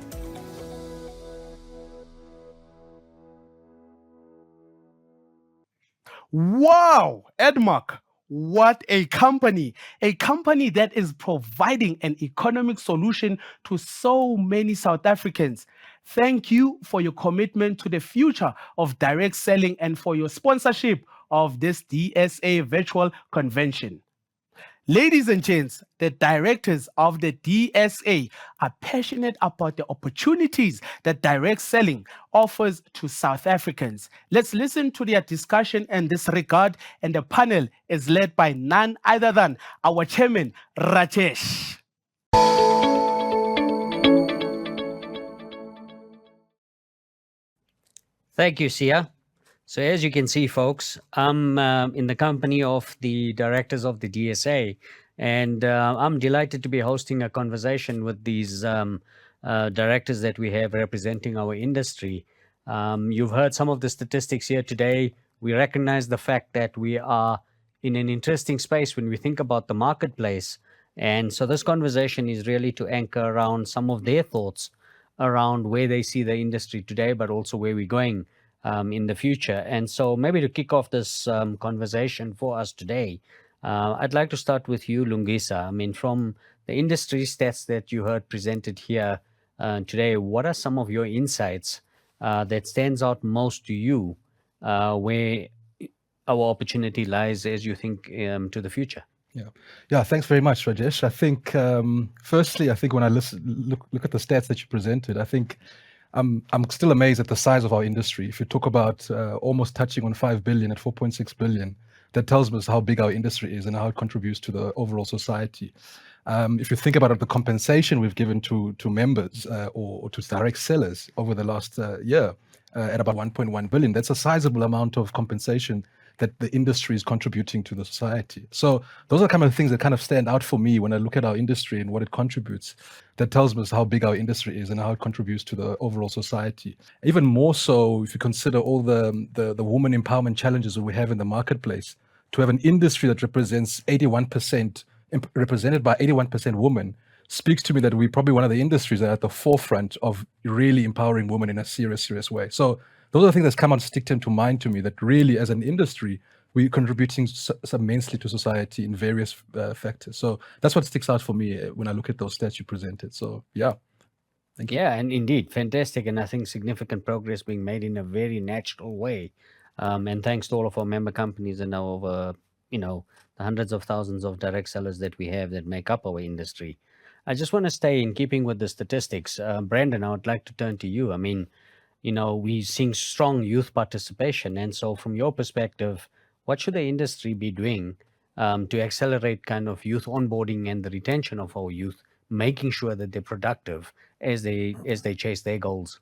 A: Wow, Edmark, what a company that is providing an economic solution to so many South Africans. Thank you for your commitment to the future of direct selling and for your sponsorship of this DSA virtual convention. Ladies and gents, the directors of the DSA are passionate about the opportunities that direct selling offers to South Africans. Let's listen to their discussion in this regard, and the panel is led by none other than our chairman, Rajesh.
E: Thank you, Sia. So as you can see, folks, I'm in the company of the directors of the DSA, and I'm delighted to be hosting a conversation with these directors that we have representing our industry. You've heard some of the statistics here today. We recognize the fact that we are in an interesting space when we think about the marketplace. And so this conversation is really to anchor around some of their thoughts around where they see the industry today, but also where we're going in the future. And so maybe to kick off this conversation for us today, I'd like to start with you, Lungisa. I mean, from the industry stats that you heard presented here today, what are some of your insights that stands out most to you where our opportunity lies as you think to the future?
D: Yeah. Thanks very much, Rajesh. I think, firstly, I think when I look at the stats that you presented, I think I'm still amazed at the size of our industry. If you talk about almost touching on 5 billion at 4.6 billion, that tells us how big our industry is and how it contributes to the overall society. If you think about the compensation we've given to members or to direct sellers over the last year at about 1.1 billion, that's a sizable amount of compensation that the industry is contributing to the society. So those are kind of things that kind of stand out for me when I look at our industry and what it contributes. That tells us how big our industry is and how it contributes to the overall society. Even more so, if you consider all the woman empowerment challenges that we have in the marketplace, to have an industry that represents 81%, represented by 81% women, speaks to me that we're probably one of the industries that are at the forefront of really empowering women in a serious way. So those are the things that come and stick into mind to me, that really as an industry, we're contributing immensely to society in various factors. So that's what sticks out for me when I look at those stats you presented. So yeah, thank you.
E: Yeah, and indeed, fantastic. And I think significant progress being made in a very natural way. And thanks to all of our member companies and over, the hundreds of thousands of direct sellers that we have that make up our industry. I just want to stay in keeping with the statistics. Brandon, I would like to turn to you. I mean, we're seeing strong youth participation. And so from your perspective, what should the industry be doing to accelerate kind of youth onboarding and the retention of our youth, making sure that they're productive as they chase their goals?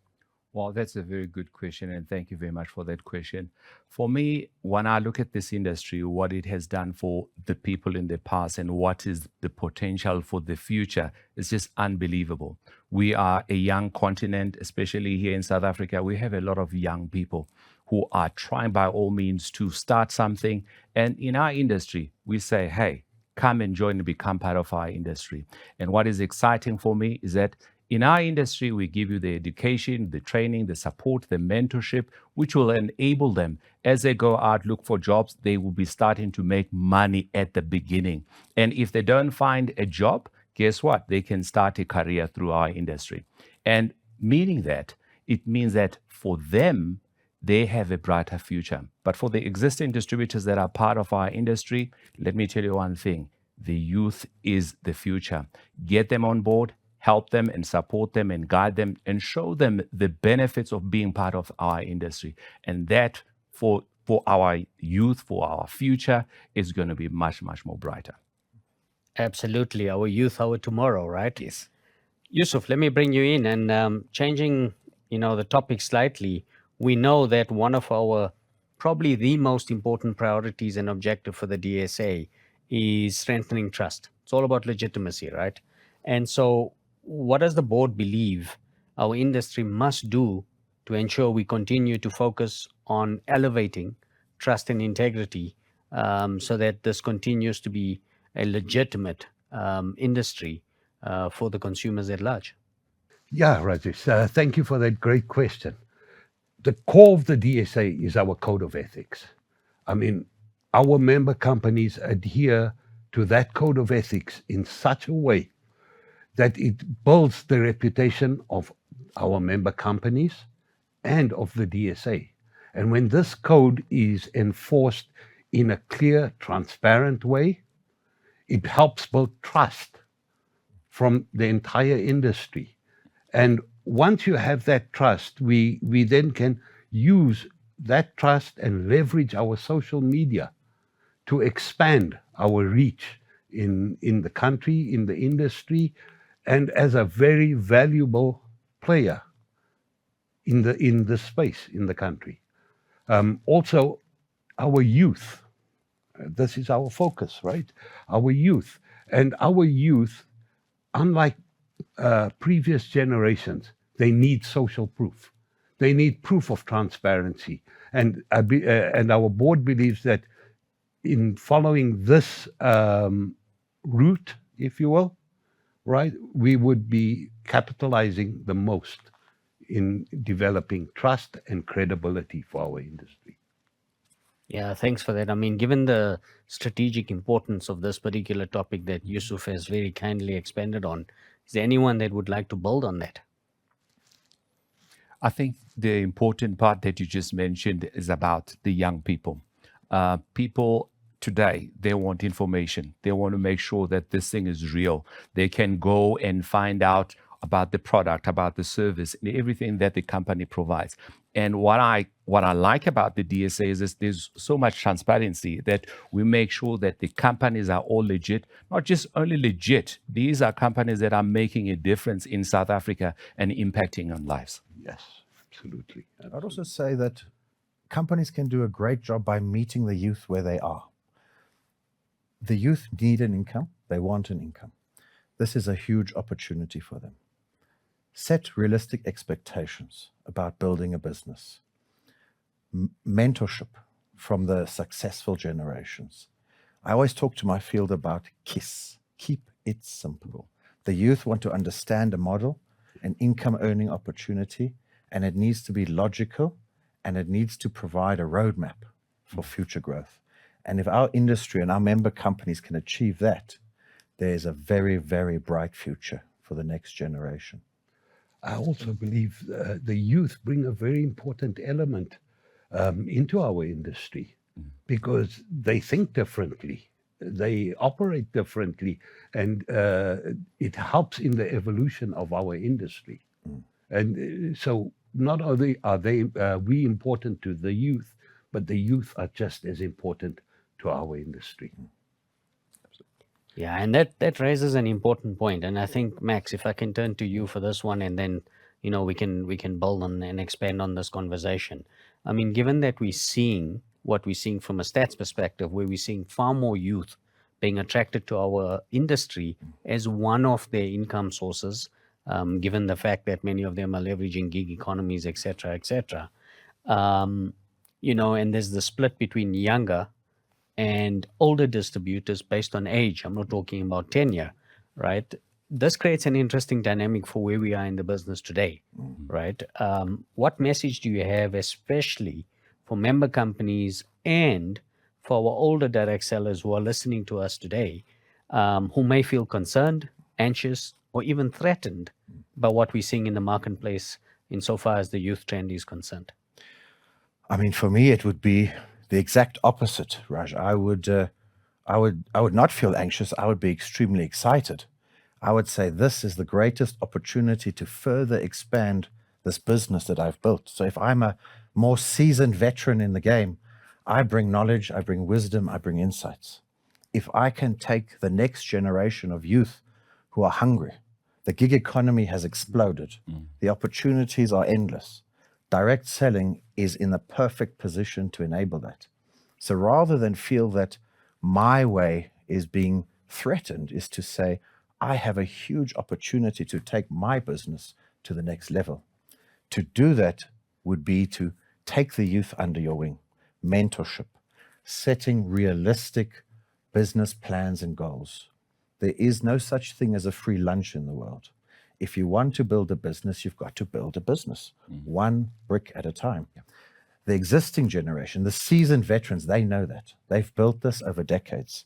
G: Well, that's a very good question, and thank you very much for that question. For me, when I look at this industry, what it has done for the people in the past and what is the potential for the future is just unbelievable. We are a young continent, especially here in South Africa. We have a lot of young people who are trying by all means to start something. And in our industry, we say, hey, come and join and become part of our industry. And what is exciting for me is that in our industry, we give you the education, the training, the support, the mentorship, which will enable them as they go out, look for jobs, they will be starting to make money at the beginning. And if they don't find a job, guess what? They can start a career through our industry. And meaning that, it means that for them, they have a brighter future. But for the existing distributors that are part of our industry, let me tell you one thing. The youth is the future. Get them on board. Help them and support them and guide them and show them the benefits of being part of our industry. And that for our youth, for our future, is going to be much, much more brighter.
E: Absolutely. Our youth, our tomorrow, right?
G: Yes.
E: Yusuf, let me bring you in and changing, the topic slightly. we know that one of our probably the most important priorities and objective for the DSA is strengthening trust. It's all about legitimacy, right? And so, what does the board believe our industry must do to ensure we continue to focus on elevating trust and integrity so that this continues to be a legitimate industry for the consumers at large?
F: Yeah, Rajesh, thank you for that great question. The core of the DSA is our code of ethics. I mean, our member companies adhere to that code of ethics in such a way that it builds the reputation of our member companies and of the DSA. And when this code is enforced in a clear, transparent way, it helps build trust from the entire industry. And once you have that trust, we then can use that trust and leverage our social media to expand our reach in the country, in the industry, and as a very valuable player in the space in the country. Also, our youth. This is our focus, right? Our youth. And our youth, unlike previous generations, they need social proof. They need proof of transparency. And our board believes that in following this route, if you will, right, we would be capitalizing the most in developing trust and credibility for our industry.
E: Yeah, thanks for that. I mean, given the strategic importance of this particular topic that Yusuf has very kindly expanded on, is there anyone that would like to build on that?
G: I think the important part that you just mentioned is about the young people. People today, they want information. They want to make sure that this thing is real. They can go and find out about the product, about the service, and everything that the company provides. And what I like about the DSA is there's so much transparency that we make sure that the companies are all legit, not just only legit. These are companies that are making a difference in South Africa and impacting on lives.
F: Yes, absolutely.
H: I'd also say that companies can do a great job by meeting the youth where they are. The youth need an income. They want an income. This is a huge opportunity for them. Set realistic expectations about building a business. Mentorship from the successful generations. I always talk to my field about KISS. Keep it simple. The youth want to understand a model, an income earning opportunity, and it needs to be logical, and it needs to provide a roadmap for future growth. And if our industry and our member companies can achieve that, there's a very, very bright future for the next generation.
F: I also believe the youth bring a very important element into our industry because they think differently, they operate differently, and it helps in the evolution of our industry. And so not only are we important to the youth, but the youth are just as important to our industry.
E: Yeah, and that raises an important point. And I think, Max, if I can turn to you for this one, and then we can build on and expand on this conversation. I mean, given that we're seeing what we're seeing from a stats perspective, where we're seeing far more youth being attracted to our industry as one of their income sources, given the fact that many of them are leveraging gig economies, et cetera, and there's the split between younger and older distributors based on age. I'm not talking about tenure, right? This creates an interesting dynamic for where we are in the business today, right? What message do you have, especially for member companies and for our older direct sellers who are listening to us today, who may feel concerned, anxious, or even threatened by what we're seeing in the marketplace insofar as the youth trend is concerned?
H: I mean, for me, it would be the exact opposite, Raj. I would not feel anxious. I would be extremely excited. I would say this is the greatest opportunity to further expand this business that I've built. So if I'm a more seasoned veteran in the game, I bring knowledge, I bring wisdom, I bring insights. If I can take the next generation of youth who are hungry, the gig economy has exploded. The opportunities are endless. Direct selling is in the perfect position to enable that. So rather than feel that my way is being threatened, is to say, I have a huge opportunity to take my business to the next level. To do that would be to take the youth under your wing, mentorship, setting realistic business plans and goals. There is no such thing as a free lunch in the world. If you want to build a business, you've got to build a business, one brick at a time. The existing generation, the seasoned veterans, they know that. They've built this over decades.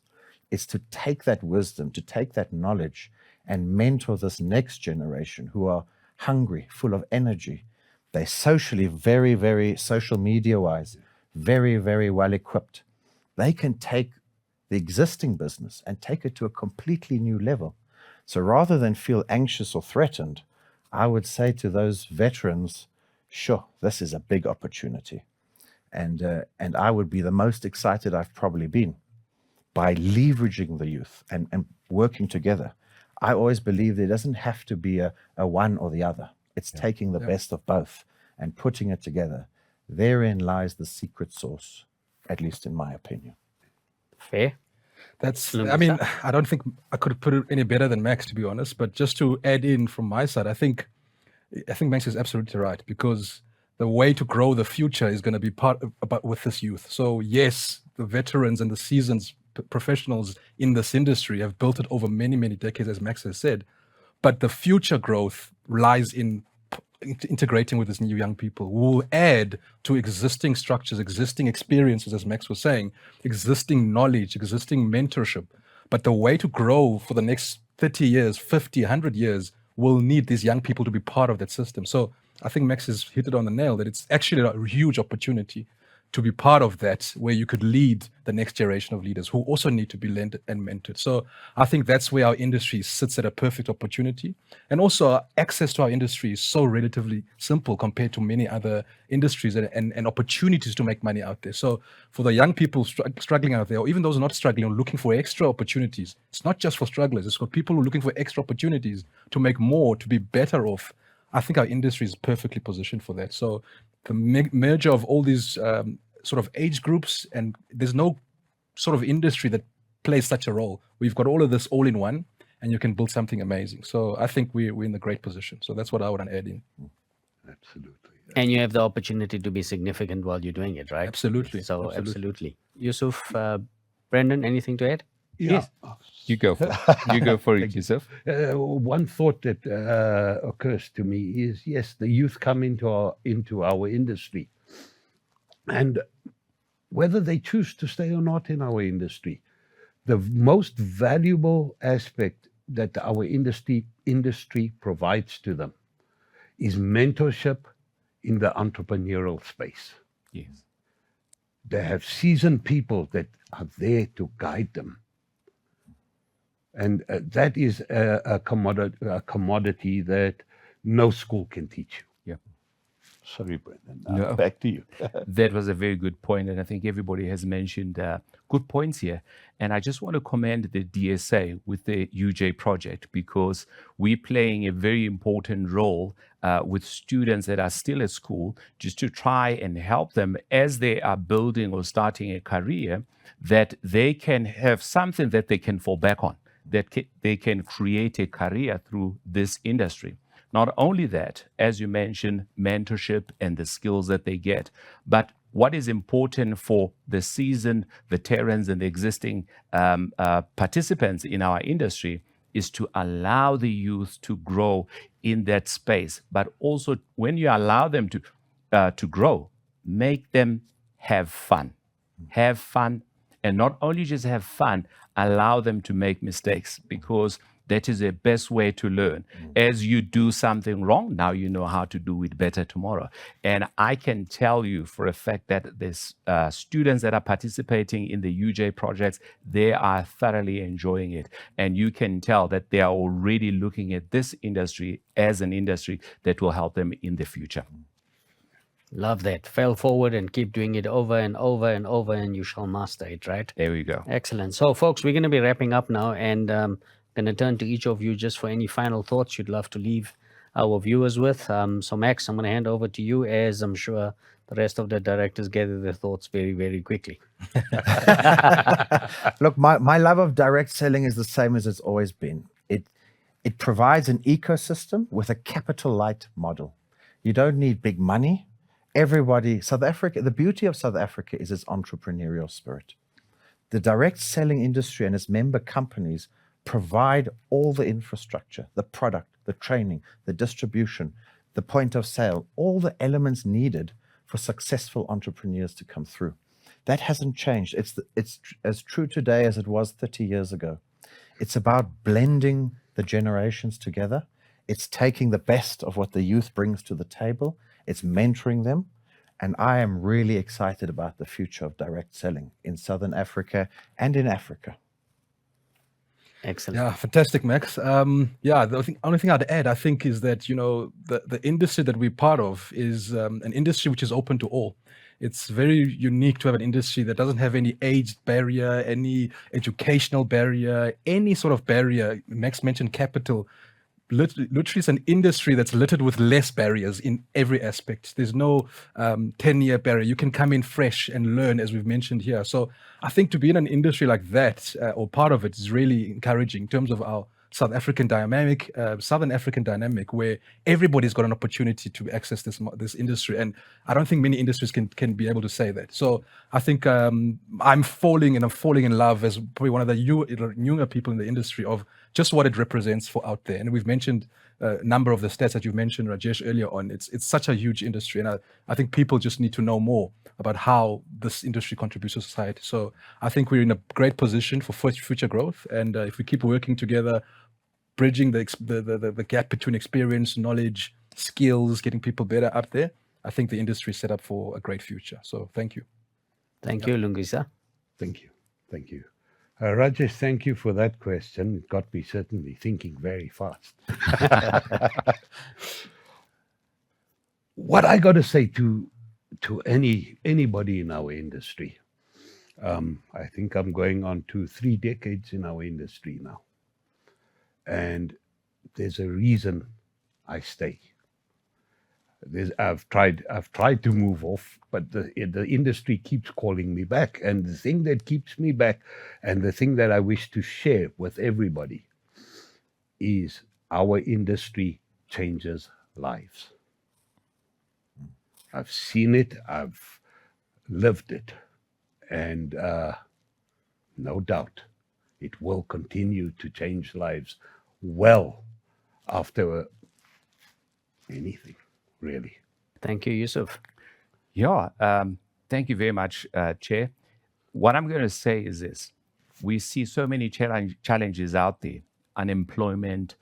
H: It's to take that wisdom, to take that knowledge and mentor this next generation who are hungry, full of energy. They're socially very, very social media-wise, very, very well equipped. They can take the existing business and take it to a completely new level. So rather than feel anxious or threatened, I would say to those veterans, sure, this is a big opportunity. And I would be the most excited I've probably been by leveraging the youth and working together. I always believe there doesn't have to be a one or the other. It's taking the best of both and putting it together. Therein lies the secret sauce, at least in my opinion.
E: Fair.
D: I mean, I don't think I could have put it any better than Max, to be honest. But just to add in from my side, I think Max is absolutely right, because the way to grow the future is going to be with this youth. So yes, the veterans and the seasoned professionals in this industry have built it over many, many decades, as Max has said. But the future growth lies in integrating with these new young people who will add to existing structures, existing experiences, as Max was saying, existing knowledge, existing mentorship. But the way to grow for the next 30 years, 50, 100 years will need these young people to be part of that system. So I think Max has hit it on the nail, that it's actually a huge opportunity to be part of that, where you could lead the next generation of leaders who also need to be led and mentored. So I think that's where our industry sits at a perfect opportunity. And also access to our industry is so relatively simple compared to many other industries and opportunities to make money out there. So for the young people struggling out there, or even those who are not struggling or looking for extra opportunities, it's not just for strugglers, it's for people who are looking for extra opportunities to make more, to be better off. I think our industry is perfectly positioned for that. So the merger of all these sort of age groups, and there's no sort of industry that plays such a role. We've got all of this all in one, and you can build something amazing. So I think we're in a great position. So that's what I would add in.
F: Absolutely.
E: And you have the opportunity to be significant while you're doing it, right?
D: Absolutely.
E: So absolutely. Yusuf, Brendan, anything to add?
G: Yes. You go for it. You go for it, Yusuf.
F: One thought that occurs to me is, yes, the youth come into our industry, and whether they choose to stay or not in our industry, the most valuable aspect that our industry provides to them is mentorship in the entrepreneurial space.
G: Yes.
F: They have seasoned people that are there to guide them. And that is a commodity that no school can teach you.
G: Yeah.
F: Sorry, Brendan.
G: No.
F: Back to you.
G: That was a very good point, and I think everybody has mentioned good points here. And I just want to commend the DSA with the UJ project, because we're playing a very important role with students that are still at school, just to try and help them as they are building or starting a career, that they can have something that they can fall back on, that they can create a career through this industry. Not only that, as you mentioned, mentorship and the skills that they get, but what is important for the seasoned veterans and the existing participants in our industry is to allow the youth to grow in that space. But also, when you allow them to grow, make them have fun. Have fun, and not only just have fun, allow them to make mistakes, because that is the best way to learn. As you do something wrong, now you know how to do it better tomorrow. And I can tell you for a fact that there's students that are participating in the UJ projects, they are thoroughly enjoying it. And you can tell that they are already looking at this industry as an industry that will help them in the future.
E: Love that. Fail forward and keep doing it over and over and over, and you shall master it, right?
G: There we go.
E: Excellent. So, folks, we're going to be wrapping up now, and going to turn to each of you just for any final thoughts you'd love to leave our viewers with. So, Max, I'm going to hand over to you, as I'm sure the rest of the directors gather their thoughts very, very quickly.
H: Look, my love of direct selling is the same as it's always been. It provides an ecosystem with a capital light model. You don't need big money. South Africa, the beauty of South Africa is its entrepreneurial spirit. The direct selling industry and its member companies provide all the infrastructure, the product, the training, the distribution, the point of sale, all the elements needed for successful entrepreneurs to come through. That hasn't changed. It's as true today as it was 30 years ago. It's about blending the generations together. It's taking the best of what the youth brings to the table. It's mentoring them. And I am really excited about the future of direct selling in Southern Africa and in Africa.
E: Excellent.
D: Yeah, fantastic, Max. The only thing I'd add, I think, is that, the industry that we're part of is an industry which is open to all. It's very unique to have an industry that doesn't have any age barrier, any educational barrier, any sort of barrier. Max mentioned capital. Literally, it's an industry that's littered with less barriers in every aspect. There's no 10-year barrier. You can come in fresh and learn, as we've mentioned here. So I think to be in an industry like that, or part of it, is really encouraging in terms of our Southern African dynamic, where everybody's got an opportunity to access this industry. And I don't think many industries can be able to say that. So I think I'm falling in love as probably one of the newer people in the industry of just what it represents for out there. And we've mentioned a number of the stats that you mentioned, Rajesh, earlier on. It's such a huge industry. And I think people just need to know more about how this industry contributes to society. So I think we're in a great position for future growth. And if we keep working together, bridging the gap between experience, knowledge, skills, getting people better up there, I think the industry is set up for a great future. So thank you.
E: Thank you, Lungisa.
F: Thank you. Thank you. Rajesh, thank you for that question. It got me certainly thinking very fast. What I got to say to anybody in our industry, I think I'm going on to 3 decades in our industry now. And there's a reason I stay. I've tried to move off, but the industry keeps calling me back. And the thing that keeps me back, and the thing that I wish to share with everybody, is our industry changes lives. I've seen it, I've lived it, and no doubt it will continue to change lives well after anything, really.
E: Thank you, Yusuf.
G: Yeah, thank you very much, Chair. What I'm going to say is this. We see so many challenges out there. Unemployment,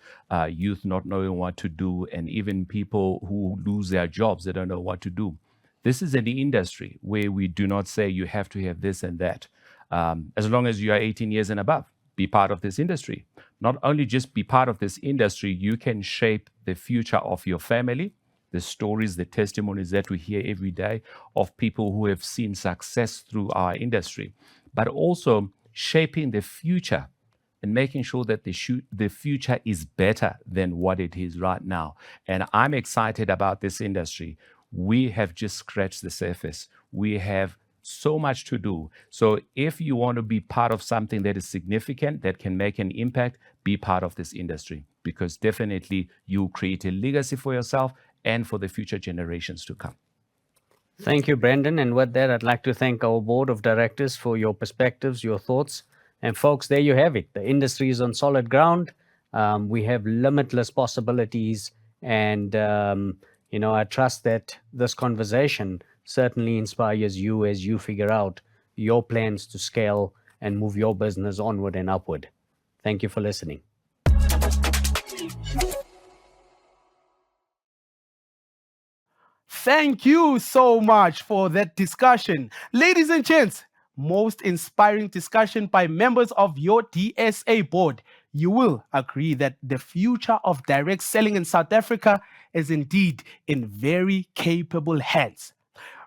G: youth not knowing what to do, and even people who lose their jobs, they don't know what to do. This is an industry where we do not say you have to have this and that. As long as you are 18 years and above, be part of this industry. Not only just be part of this industry, you can shape the future of your family, the stories, the testimonies that we hear every day of people who have seen success through our industry, but also shaping the future and making sure that the future is better than what it is right now. And I'm excited about this industry. We have just scratched the surface. We have so much to do. So if you want to be part of something that is significant, that can make an impact, be part of this industry, because definitely you create a legacy for yourself and for the future generations to come.
E: Thank you, Brendan. And with that, I'd like to thank our board of directors for your perspectives, your thoughts. And folks, there you have it. The industry is on solid ground. We have limitless possibilities. And, I trust that this conversation certainly inspires you as you figure out your plans to scale and move your business onward and upward. Thank you for listening.
A: Thank you so much for that discussion. Ladies and gents, most inspiring discussion by members of your DSA board. You will agree that the future of direct selling in South Africa is indeed in very capable hands.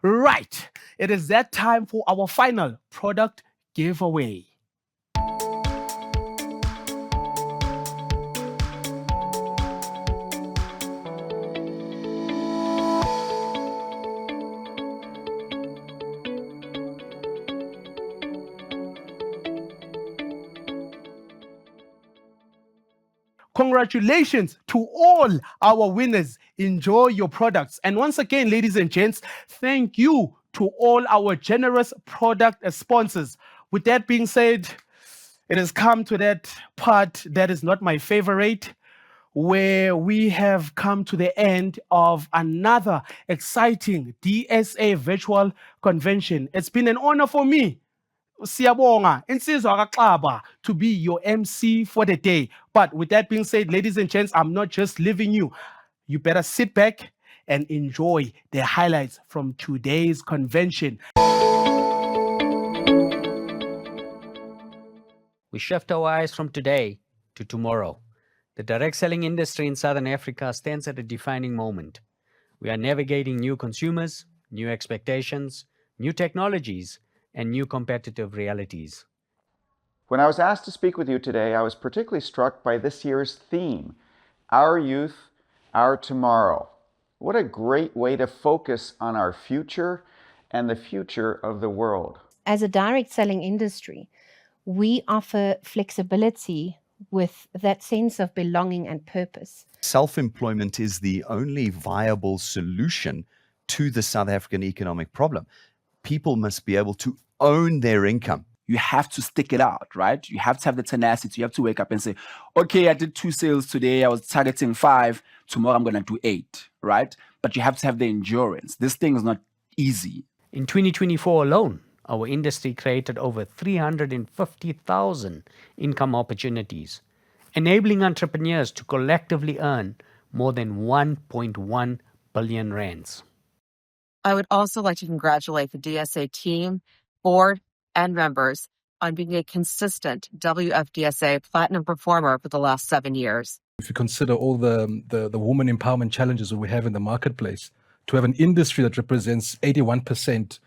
A: Right, it is that time for our final product giveaway. Congratulations to all our winners. Enjoy your products. And once again, ladies and gents, thank you to all our generous product sponsors. With that being said, it has come to that part that is not my favorite, where we have come to the end of another exciting DSA virtual convention. It's been an honor for me, Siyabonga, Insizwa kaXaba, to be your MC for the day. But with that being said, ladies and gents, I'm not just leaving you. You better sit back and enjoy the highlights from today's convention.
E: We shift our eyes from today to tomorrow. The direct selling industry in Southern Africa stands at a defining moment. We are navigating new consumers, new expectations, new technologies, and new competitive realities.
I: When I was asked to speak with you today, I was particularly struck by this year's theme, Our Youth, Our Tomorrow. What a great way to focus on our future and the future of the world.
J: As a direct selling industry, we offer flexibility with that sense of belonging and purpose.
W: Self-employment is the only viable solution to the South African economic problem. People must be able to own their income.
X: You have to stick it out, right? You have to have the tenacity. You have to wake up and say, okay, I did 2 sales today. I was targeting 5. Tomorrow I'm going to do 8, right? But you have to have the endurance. This thing is not easy.
E: In 2024 alone, our industry created over 350,000 income opportunities, enabling entrepreneurs to collectively earn more than 1.1 billion rands.
S: I would also like to congratulate the DSA team, board, and members on being a consistent WFDSA Platinum performer for the last 7 years.
D: If you consider all the woman empowerment challenges that we have in the marketplace, to have an industry that represents 81%,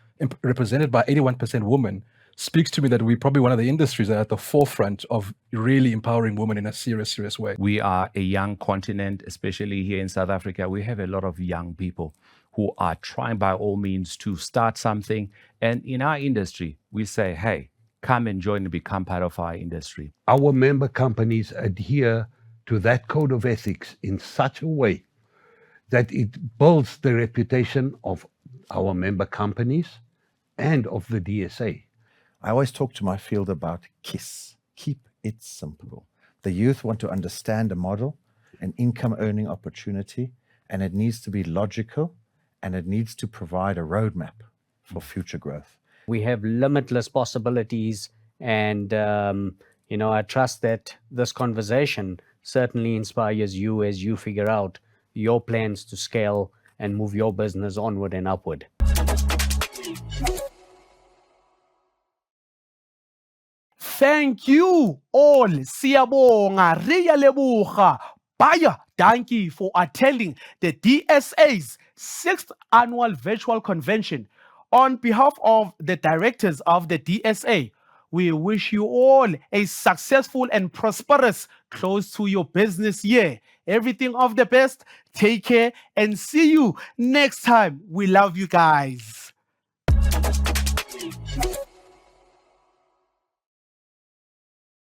D: represented by 81% women, speaks to me that we're probably one of the industries that are at the forefront of really empowering women in a serious way.
G: We are a young continent, especially here in South Africa. We have a lot of young people who are trying by all means to start something. And in our industry, we say, hey, come and join and become part of our industry.
F: Our member companies adhere to that code of ethics in such a way that it builds the reputation of our member companies and of the DSA.
H: I always talk to my field about KISS, keep it simple. The youth want to understand a model, an income earning opportunity, and it needs to be logical, and it needs to provide a roadmap for future growth.
E: We have limitless possibilities, and I trust that this conversation certainly inspires you as you figure out your plans to scale and move your business onward and upward.
A: Thank you all, Siyabonga, Riyalebucha, Baya, Danki for attending the DSA's 6th annual virtual convention. On behalf of the directors of the DSA, we wish you all a successful and prosperous close to your business year. Everything of the best. Take care and see you next time. We love you guys.